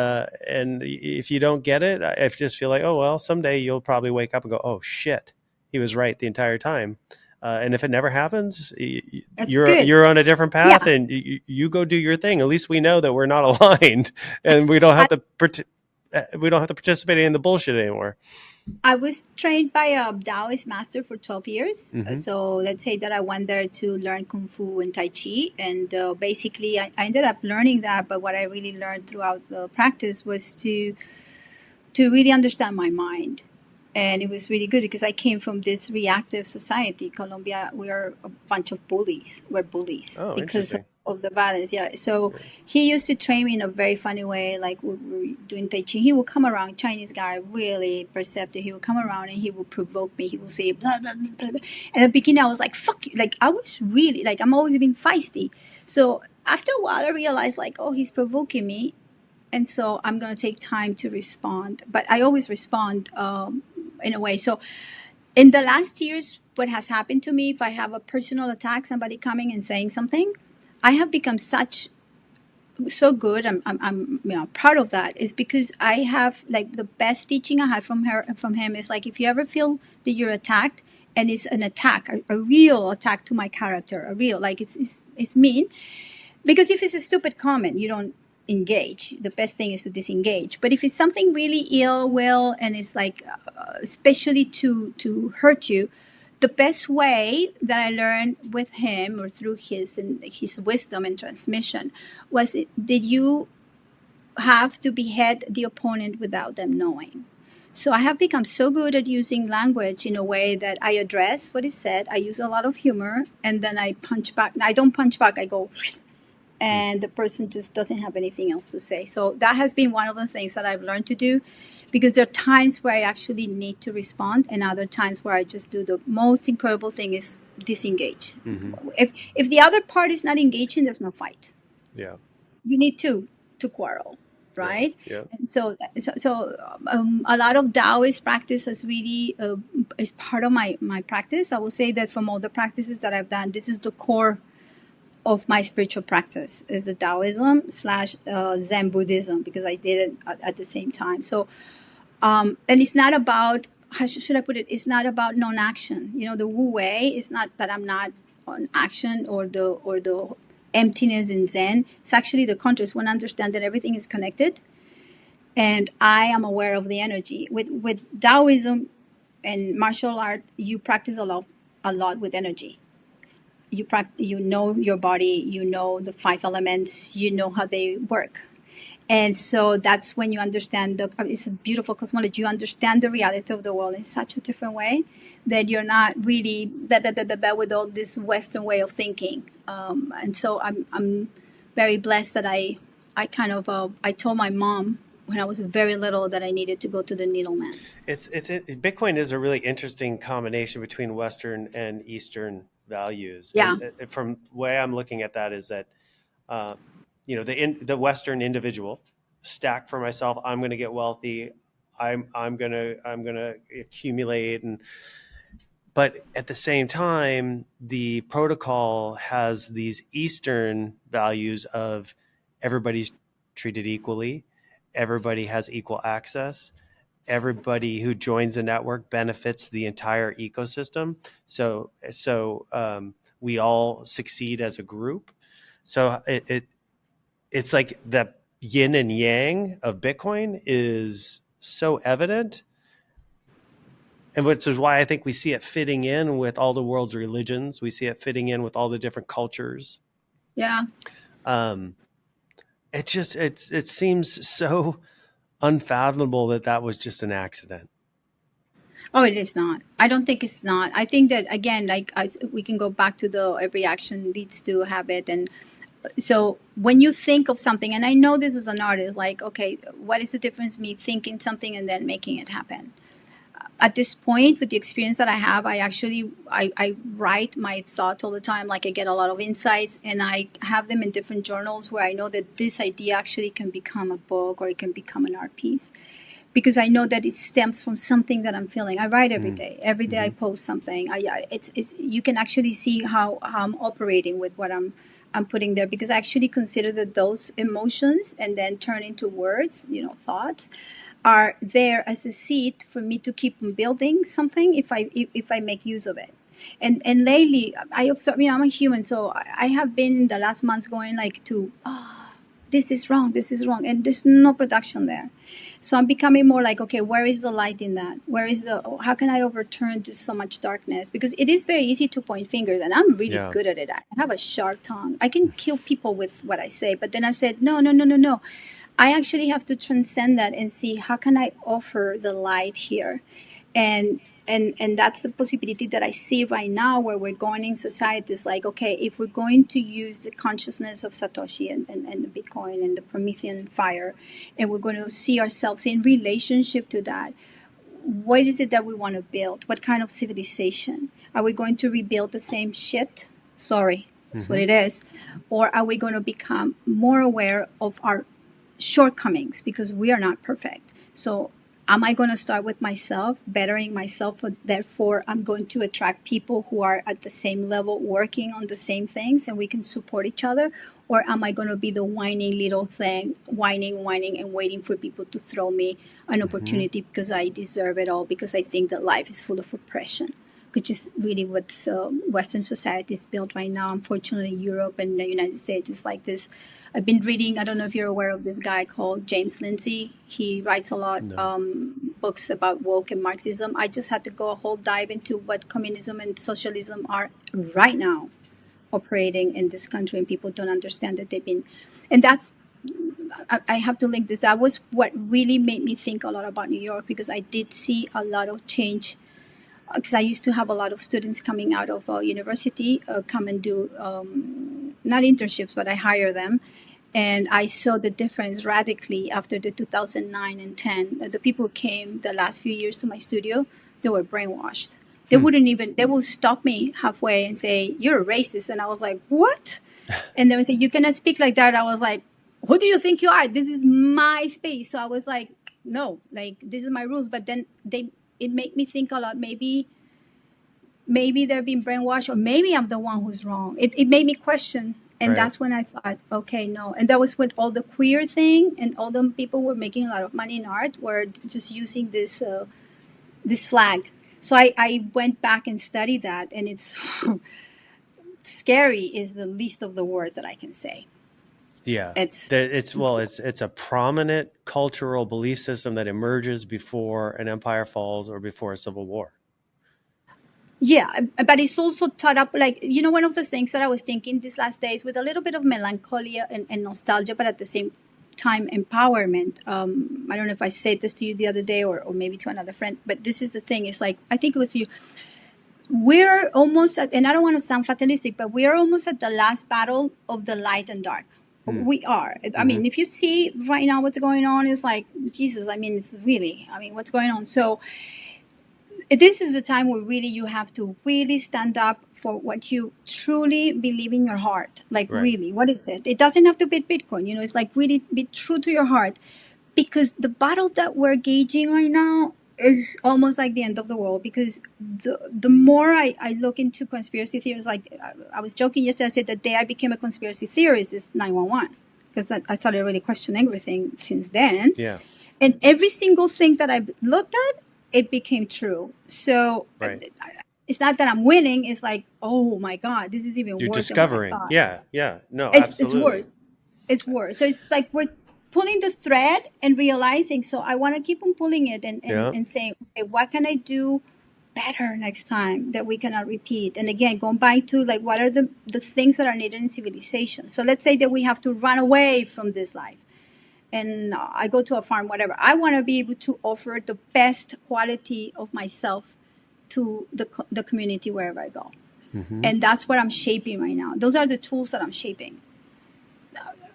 if you don't get it, I just feel like, oh well, someday you'll probably wake up and go, oh shit, he was right the entire time. And if it never happens, that's good. you're on a different path, Yeah, and you go do your thing. At least we know that we're not aligned, and we don't I, have to pretend. we don't have to participate in the bullshit anymore. I was trained by a Taoist master for 12 years. Hmm. So let's say that I went there to learn Kung Fu and Tai Chi. And basically, I ended up learning that. But what I really learned throughout the practice was to really understand my mind. And it was really good because I came from this reactive society. Colombia, we are a bunch of bullies. We're bullies Oh, because interesting. of the violence. Yeah. So Yeah. he used to train me in a very funny way. Like we were doing Tai Chi. He would come around, Chinese guy, really perceptive. He would come around and he would provoke me. He would say, blah, blah, blah, blah. And at the beginning, I was like, fuck you. Like, I was really, like, I'm always being feisty. So after a while, I realized, like, oh, he's provoking me, and so I'm going to take time to respond. But I always respond in a way. So in the last years, what has happened to me, if I have a personal attack, somebody coming and saying something, I have become such so good. I'm proud of that. Is because I have, like, the best teaching I had from him is like, if you ever feel that you're attacked, and it's an attack, a real attack to my character, a real, like, it's mean, because if it's a stupid comment, you don't engage. The best thing is to disengage. But if it's something really ill will, and it's like especially to hurt you, the best way that I learned with him, or through his wisdom and transmission, was it, did you have to behead the opponent without them knowing. So I have become so good at using language in a way that I address what is said. I use a lot of humor, and then I punch back. I don't punch back. I go, Mm. and the person just doesn't have anything else to say. So that has been one of the things that I've learned to do, because there are times where I actually need to respond, and other times where I just do the most incredible thing is disengage. Hmm. If the other part is not engaging, there's no fight. Yeah. You need to quarrel, Yeah. right? Yeah. And so a lot of Taoist practice has really is part of my practice. I will say that from all the practices that I've done, this is the core of my spiritual practice, is the Taoism slash Zen Buddhism, because I did it at the same time. So, and it's not about, how should I put it? It's not about non-action. You know, the Wu Wei is not that I'm not on action, or the emptiness in Zen. It's actually the contrast. When I understand that everything is connected, and I am aware of the energy. With Taoism and martial art, you practice a lot with energy. You know your body, you know the five elements, you know how they work. And so that's when you understand it's a beautiful cosmology. You understand the reality of the world in such a different way that you're not really with all this Western way of thinking. And so I'm very blessed that I kind of I told my mom when I was very little that I needed to go to the Needle Man. Bitcoin is a really interesting combination between Western and Eastern values, Yeah. and from the way I'm looking at that is that uh, the Western individual stack for myself. I'm going to get wealthy. I'm gonna accumulate, and but at the same time, the protocol has these Eastern values of everybody's treated equally, everybody has equal access, everybody who joins the network benefits the entire ecosystem. So we all succeed as a group. So it's like the yin and yang of Bitcoin is so evident, and which is why I think we see it fitting in with all the world's religions. We see it fitting in with all the different cultures. Yeah. Um, it seems so unfathomable that that was just an accident. Oh, it is not. I don't think it's not. I think that, again, like, we can go back to the every action leads to habit. And so when you think of something, and I know this as an artist, like, okay, what is the difference me thinking something and then making it happen? At this point, with the experience that I have, I write my thoughts all the time. Like, I get a lot of insights, and I have them in different journals where I know that this idea actually can become a book, or it can become an art piece, because I know that it stems from something that I'm feeling. I write every Mm. day. Every day I Hmm. post something. It's you can actually see how I'm operating with what I'm putting there, because I actually consider that those emotions and then turn into words, thoughts, are there as a seed for me to keep on building something if I make use of it. And lately I observe, I'm a human, so I have been in the last months going like to, this is wrong, and there's no production there. So I'm becoming more like, okay, where is the light in that? Where is the, how can I overturn this so much darkness? Because it is very easy to point fingers, and I'm really Yeah. good at it. I have a sharp tongue. I can kill people with what I say. But then I said, no, no, no, no, no. I actually have to transcend that and see how can I offer the light here. And that's the possibility that I see right now, where we're going in society. Is like, okay, if we're going to use the consciousness of Satoshi and the Bitcoin and the Promethean fire, and we're going to see ourselves in relationship to that, what is it that we want to build? What kind of civilization? Are we going to rebuild the same shit? Sorry, that's what Mm-hmm. it is. Or are we going to become more aware of our shortcomings, because we are not perfect? So am I going to start with myself, bettering myself, therefore I'm going to attract people who are at the same level, working on the same things, and we can support each other? Or am I going to be the whining little thing, whining, and waiting for people to throw me an Mm-hmm. opportunity because I deserve it all, because I think that life is full of oppression, which is really what Western society is built right now. Unfortunately, Europe and the United States is like this. I've been reading, I don't know if you're aware of this guy called James Lindsay. He writes a lot No. books about woke and Marxism. I just had to go a whole dive into what communism and socialism are right now operating in this country, and people don't understand that they've been, and that's, I have to link this. That was what really made me think a lot about New York, because I did see a lot of change. Because I used to have a lot of students coming out of university come and do not internships, but I hire them, and I saw the difference radically after the 2009 and 10. The people who came the last few years to my studio, they were brainwashed. They Hmm. wouldn't even, they will stop me halfway and say, "You're a racist." And I was like, "What?" And they would say, "You cannot speak like that." I was like, "Who do you think you are? This is my space." So I was like, "No, like, this is my rules." But then it made me think a lot. Maybe they're being brainwashed, or maybe I'm the one who's wrong. It made me question. And Right. that's when I thought, okay, no. And that was with all the queer thing, and all the people were making a lot of money in art, were just using this flag. So I went back and studied that, and it's scary is the least of the words that I can say. Yeah. It's It's well, it's a prominent cultural belief system that emerges before an empire falls or before a civil war. Yeah, but it's also taught up, like, one of the things that I was thinking these last days, with a little bit of melancholia and nostalgia, but at the same time empowerment. I don't know if I said this to you the other day, or maybe to another friend, but this is the thing. It's like, I think it was you. We're almost at, and I don't want to sound fatalistic, but we are almost at the last battle of the light and dark. Hmm. We are. I Mm-hmm. mean, if you see right now what's going on, it's like, Jesus. I mean, it's really. I mean, what's going on? So this is a time where really you have to really stand up for what you truly believe in your heart. Like, Right. really, what is it? It doesn't have to be Bitcoin. It's like, really be true to your heart, because the battle that we're gauging right now is almost like the end of the world. Because the more I look into conspiracy theories, like, I was joking yesterday, I said the day I became a conspiracy theorist is 911, because I started really questioning everything since then. Yeah. And every single thing that I looked at, it became true. So Right. it's not that I'm winning. It's like, oh my God, this is even You're worse than what I discovering. thought. Yeah. Yeah. No, It's absolutely. worse. It's worse. So it's like we're pulling the thread and realizing. So I want to keep on pulling it, Yeah. and saying, okay, what can I do better next time that we cannot repeat? And again, going back to, like, what are the things that are needed in civilization? So let's say that we have to run away from this life, and I go to a farm, whatever. I want to be able to offer the best quality of myself to the community wherever I go. Mm-hmm. And that's what I'm shaping right now. Those are the tools that I'm shaping,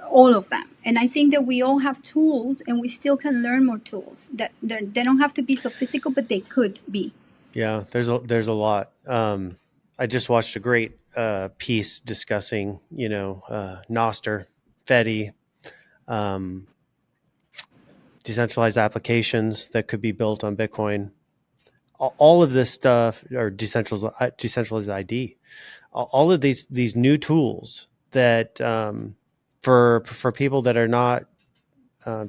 all of them. And I think that we all have tools, and we still can learn more tools. That they don't have to be so physical, but they could be. Yeah. There's a lot. I just watched a great piece discussing, Noster, Fedi, um, decentralized applications that could be built on Bitcoin. All of this stuff, or decentralized ID, all of these new tools that, for people that are not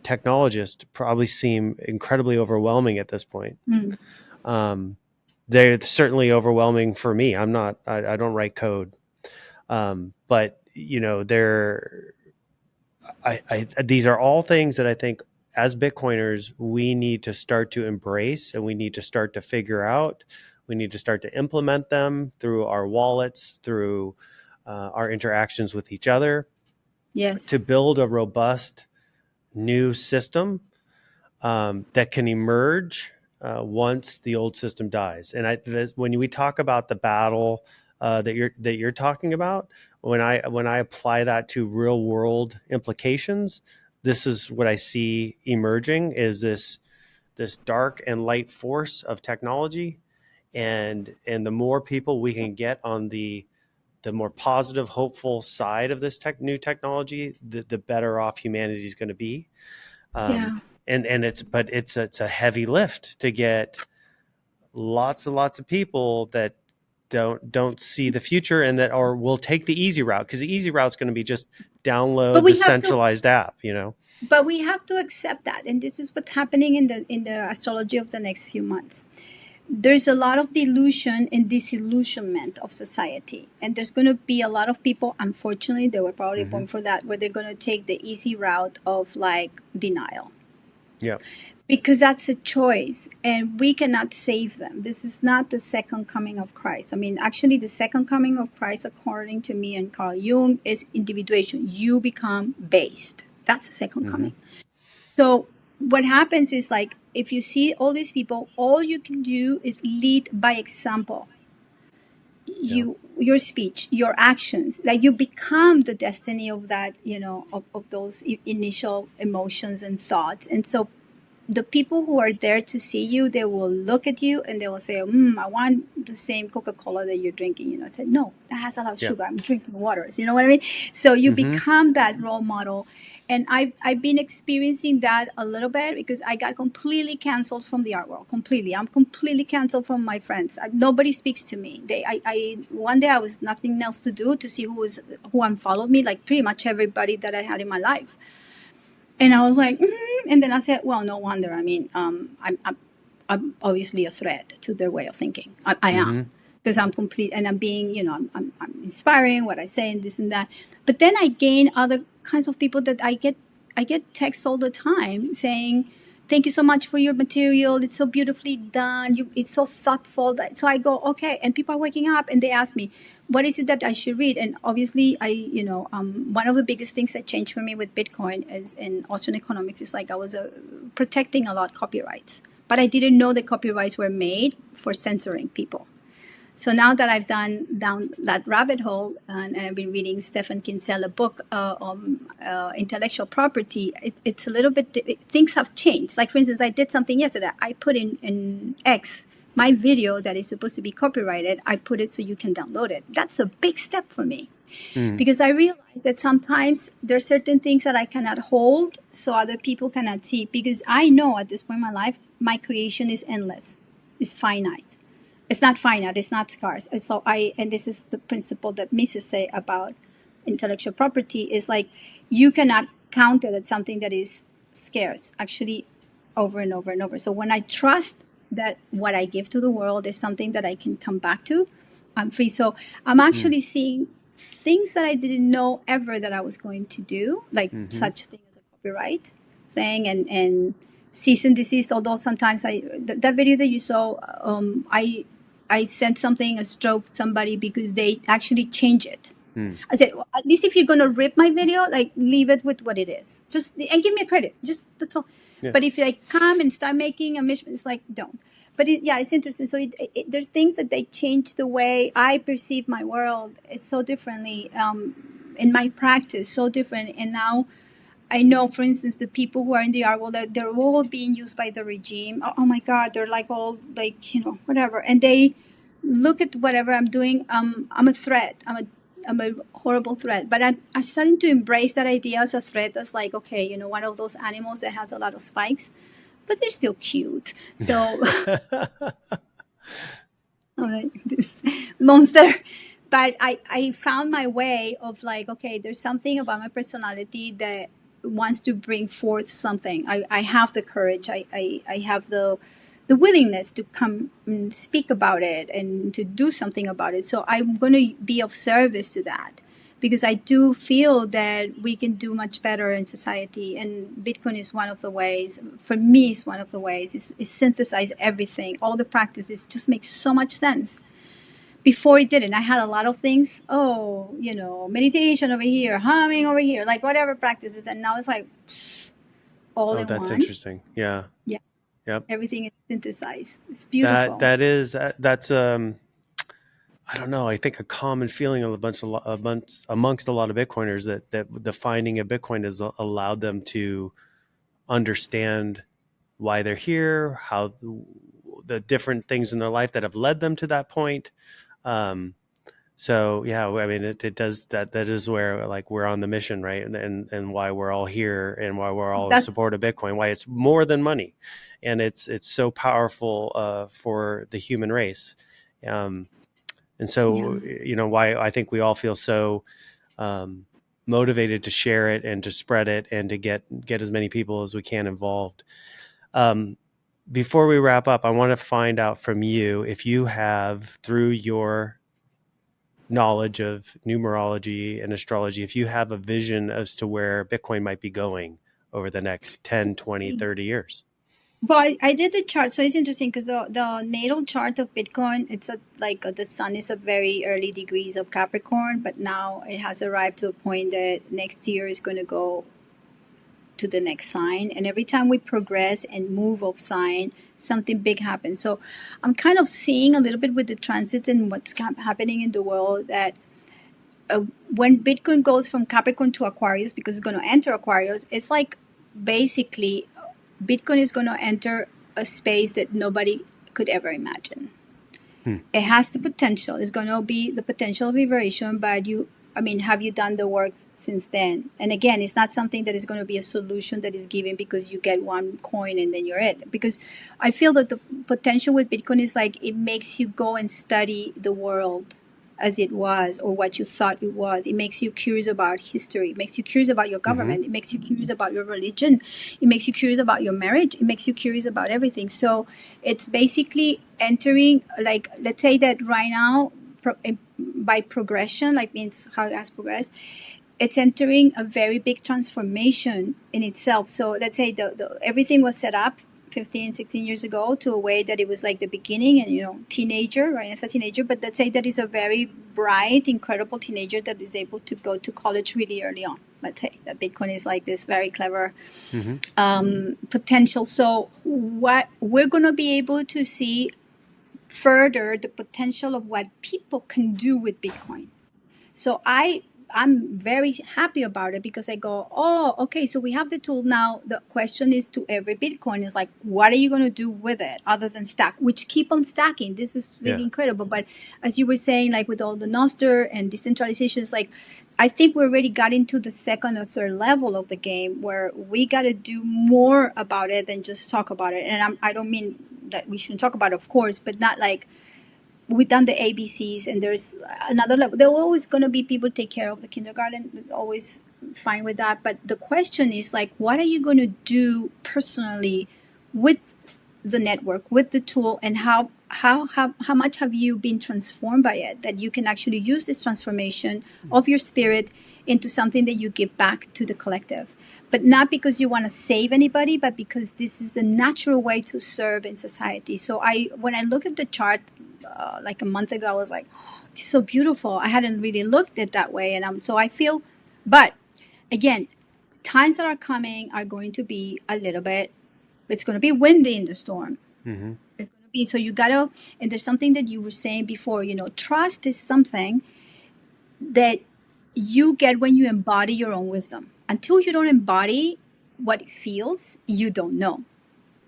technologists, probably seem incredibly overwhelming at this point. Mm. Um, they're certainly overwhelming for me. I don't write code, but they're. these are all things that I think as Bitcoiners, we need to start to embrace, and we need to start to figure out. We need to start to implement them through our wallets, through our interactions with each other, to Yes. build a robust new system that can emerge once the old system dies. And when we talk about the battle that you're talking about, when I apply that to real world implications, this is what I see emerging: is this dark and light force of technology, and the more people we can get on the more positive, hopeful side of this new technology, the better off humanity is going to be. Um, Yeah. and it's a heavy lift to get lots and lots of people that don't see the future, and that or will take the easy route, because the easy route is going to be just But download the we have to centralized app. but we have to accept that, and this is what's happening in the astrology of the next few months. There's a lot of delusion and disillusionment of society, and there's going to be a lot of people, unfortunately, they were probably Mm-hmm. born for that, where they're going to take the easy route of like denial, Yeah. because that's a choice and we cannot save them. This is not the second coming of Christ. I mean, actually, the second coming of Christ, according to me and Carl Jung, is individuation. You become based. That's the second Mm-hmm. coming. So what happens is, like, if you see all these people, all you can do is lead by example. Yeah. Your speech, your actions, like you become the destiny of that, of those initial emotions and thoughts. And so the people who are there to see you, they will look at you and they will say, I want the same Coca-Cola that you're drinking. I said, no, that has a lot of Yeah. sugar. I'm drinking waters. You know what I mean? So you Mm-hmm. become that role model. And I've been experiencing that a little bit, because I got completely canceled from the art world. Completely. I'm completely canceled from my friends. Nobody speaks to me. One day I was nothing else to do to see who unfollowed me, like pretty much everybody that I had in my life. And I was like, and then I said, well, no wonder. I mean, I'm obviously a threat to their way of thinking. I am, Mm-hmm. because I'm complete, and I'm being, I'm inspiring what I say and this and that. But then I gain other kinds of people that I get texts all the time saying, thank you so much for your material. It's so beautifully done. It's so thoughtful. So I go, okay. And people are waking up and they ask me, what is it that I should read? And obviously, one of the biggest things that changed for me with Bitcoin is in Austrian economics is like I was protecting a lot copyrights, but I didn't know the copyrights were made for censoring people. So now that I've done down that rabbit hole, and I've been reading Stephen Kinsella's book on intellectual property, it's a little bit, things have changed. Like, for instance, I did something yesterday. I put in X my video that is supposed to be copyrighted. I put it so you can download it. That's a big step for me, Mm. because I realize that sometimes there's certain things that I cannot hold so other people cannot see, because I know at this point in my life, my creation is endless, it's finite. It's not finite, it's not scarce. And so and this is the principle that Mises say about intellectual property, is like, you cannot count it as something that is scarce, actually, over and over and over. So when I trust that what I give to the world is something that I can come back to, I'm free. So I'm Mm. actually seeing things that I didn't know ever that I was going to do, like Mm-hmm. such thing as a copyright thing, and cease and desist. Although sometimes that video that you saw, I sent something, a stroke somebody, because they actually change it. Mm. I said, well, at least if you're gonna rip my video, like, leave it with what it is. Just, and give me a credit. Just, that's all. Yeah. But if you like come and start making a mission, it's like, don't. But yeah, it's interesting. So there's things that they change the way I perceive my world. It's so differently, in my practice, so different. And now I know, for instance, the people who are in the art world, that they're all being used by the regime. Oh my God, they're like all like, whatever, and they look at whatever I'm doing. I'm a threat. I'm a horrible threat. But I'm starting to embrace that idea as a threat. That's like, okay, one of those animals that has a lot of spikes, but they're still cute. So, all right, this monster. But I found my way of like, okay, there's something about my personality that wants to bring forth something. I have the courage. I have the willingness to come and speak about it and to do something about it. So I'm going to be of service to that, because I do feel that we can do much better in society, and Bitcoin is one of the ways. For me, it's one of the ways. It synthesize everything, all the practices just makes so much sense. Before it didn't. I had a lot of things. Oh, meditation over here, humming over here, like whatever practices, and now it's like all Oh, in that's one. interesting. Yeah. Yeah, Yep. everything is synthesized. It's That beautiful. that is that's I don't know. I think a common feeling of amongst a lot of Bitcoiners that the finding of Bitcoin has allowed them to understand why they're here, how the different things in their life that have led them to that point. Um, so yeah, I mean, it does that. That is where like we're on the mission, right? And why we're all here and why we're all in That's support of Bitcoin. Why it's more than money, and it's so powerful for the human race. Um, and yeah. so why I think we all feel so um, motivated to share it and to spread it and to get as many people as we can involved. Um, Before we wrap up, I want to find out from you if you have, through your knowledge of numerology and astrology, if you have a vision as to where Bitcoin might be going over the next 10, 20, 30 years. Well, I did the chart, so it's interesting because the natal chart of Bitcoin, it's the sun is at very early degrees of Capricorn, but now it has arrived to a point that next year is going to go to the next sign, and every time we progress and move of sign, something big happens. So I'm kind of seeing a little bit with the transits and what's happening in the world that when Bitcoin goes from Capricorn to Aquarius, because it's going to enter Aquarius, it's like basically Bitcoin is going to enter a space that nobody could ever imagine. Hmm. It has the potential. It's going to be the potential of liberation, but have you done the work since then? And again, it's not something that is going to be a solution that is given because you get one coin and then you're it. Because I feel that the potential with Bitcoin is like it makes you go and study the world as it was or what you thought it was. It makes you curious about history. It makes you curious about your government. Mm-hmm. It makes you curious about your religion. It makes you curious about your marriage. It makes you curious about everything. So it's basically entering, like, let's say that right now, by progression, like means how it has progressed, it's entering a very big transformation in itself. So let's say the everything was set up 15, 16 years ago to a way that it was like the beginning and teenager, right? As a teenager, but let's say that is a very bright, incredible teenager that is able to go to college really early on. Let's say that Bitcoin is like this very clever potential. So what we're going to be able to see further the potential of what people can do with Bitcoin. So I'm very happy about it because I go, oh, okay, so we have the tool now. The question is to every Bitcoin is like, what are you going to do with it other than stack, which keep on stacking. This is really Yeah. incredible. But as you were saying, like with all the Noster and decentralization, it's like, I think we already got into the second or third level of the game where we got to do more about it than just talk about it. And I don't mean that we shouldn't talk about it, of course, but not like we've done the ABCs and there's another level. There are always going to be people take care of the kindergarten, always fine with that. But the question is like, what are you going to do personally with the network, with the tool, and how much have you been transformed by it that you can actually use this transformation of your spirit into something that you give back to the collective? But not because you want to save anybody, but because this is the natural way to serve in society. So when I look at the chart like a month ago, I was like, oh, it's so beautiful. I hadn't really looked at it that way, and so I feel. But again, times that are coming are going to be a little bit. It's going to be windy in the storm. Mm-hmm. It's going to be so you gotta. And there's something that you were saying before. Trust is something that you get when you embody your own wisdom. Until you don't embody what it feels, you don't know.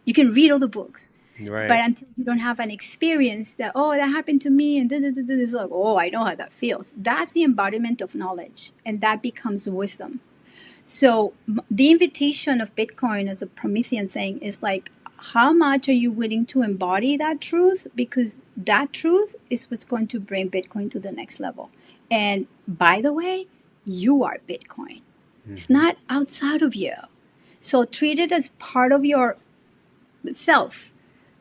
You can read all the books, but Right. until you don't have an experience that, oh, that happened to me, and it's like, oh, I know how that feels. That's the embodiment of knowledge, and that becomes wisdom. So the invitation of Bitcoin as a Promethean thing is like, how much are you willing to embody that truth? Because that truth is what's going to bring Bitcoin to the next level. And by the way, you are Bitcoin. It's Mm-hmm. not outside of you. So treat it as part of your self.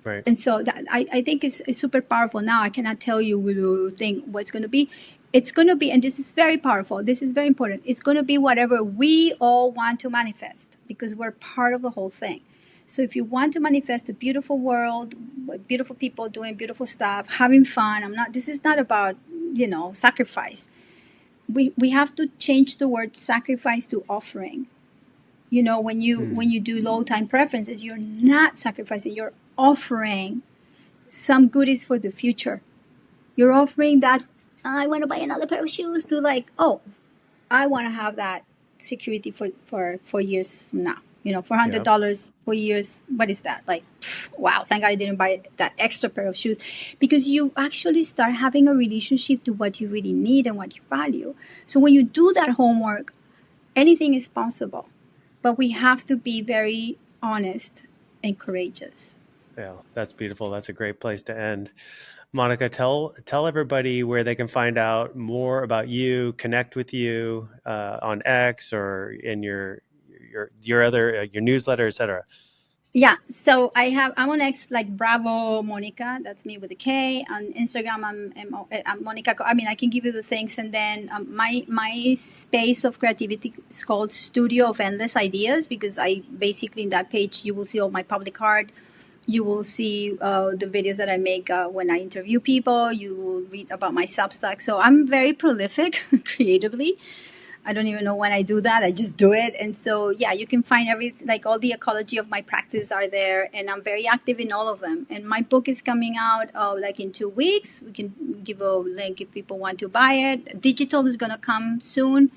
Right. And so that I think it's super powerful. Now I cannot tell you think what's going to be. It's going to be, and this is very powerful, this is very important, it's going to be whatever we all want to manifest, because we're part of the whole thing. So if you want to manifest a beautiful world with beautiful people doing beautiful stuff, having fun, this is not about, sacrifice. We have to change the word sacrifice to offering. When you do low time preferences, you're not sacrificing, you're offering some goodies for the future. You're offering that, I want to buy another pair of shoes, to like, oh, I want to have that security for years from now. Yeah. $400 for years. What is that? Like, wow, thank God I didn't buy that extra pair of shoes. Because you actually start having a relationship to what you really need and what you value. So when you do that homework, anything is possible. But we have to be very honest and courageous. Yeah, that's beautiful. That's a great place to end. Monica, tell everybody where they can find out more about you, connect with you on X or in your other your newsletter, etc. Yeah, so I'm on X, like Bravo Monica. That's me with a K. On Instagram, I'm Monica. I mean, I can give you the things, and then my space of creativity is called Studio of Endless Ideas, because I basically, in that page you will see all my public art. You will see the videos that I make when I interview people. You will read about my Substack. So I'm very prolific creatively. I don't even know when I do that. I just do it. And so, yeah, you can find like all the ecology of my practice are there. And I'm very active in all of them. And my book is coming out like in 2 weeks. We can give a link if people want to buy it. Digital is going to come soon.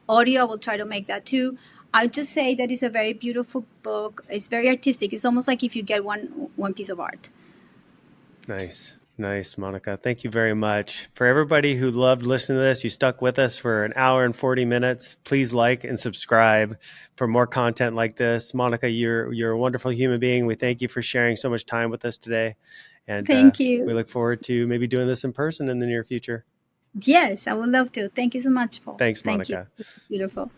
Audio, I will try to make that too. I'll just say that it's a very beautiful book. It's very artistic. It's almost like if you get one piece of art. Nice, Monica. Thank you very much. For everybody who loved listening to this, you stuck with us for an hour and 40 minutes. Please like and subscribe for more content like this. Monica, you're a wonderful human being. We thank you for sharing so much time with us today. And Thank we you. look forward to maybe doing this in person in the near future. Yes, I would love to. Thank you so much, Paul. Thanks, Thank you. Monica. Beautiful.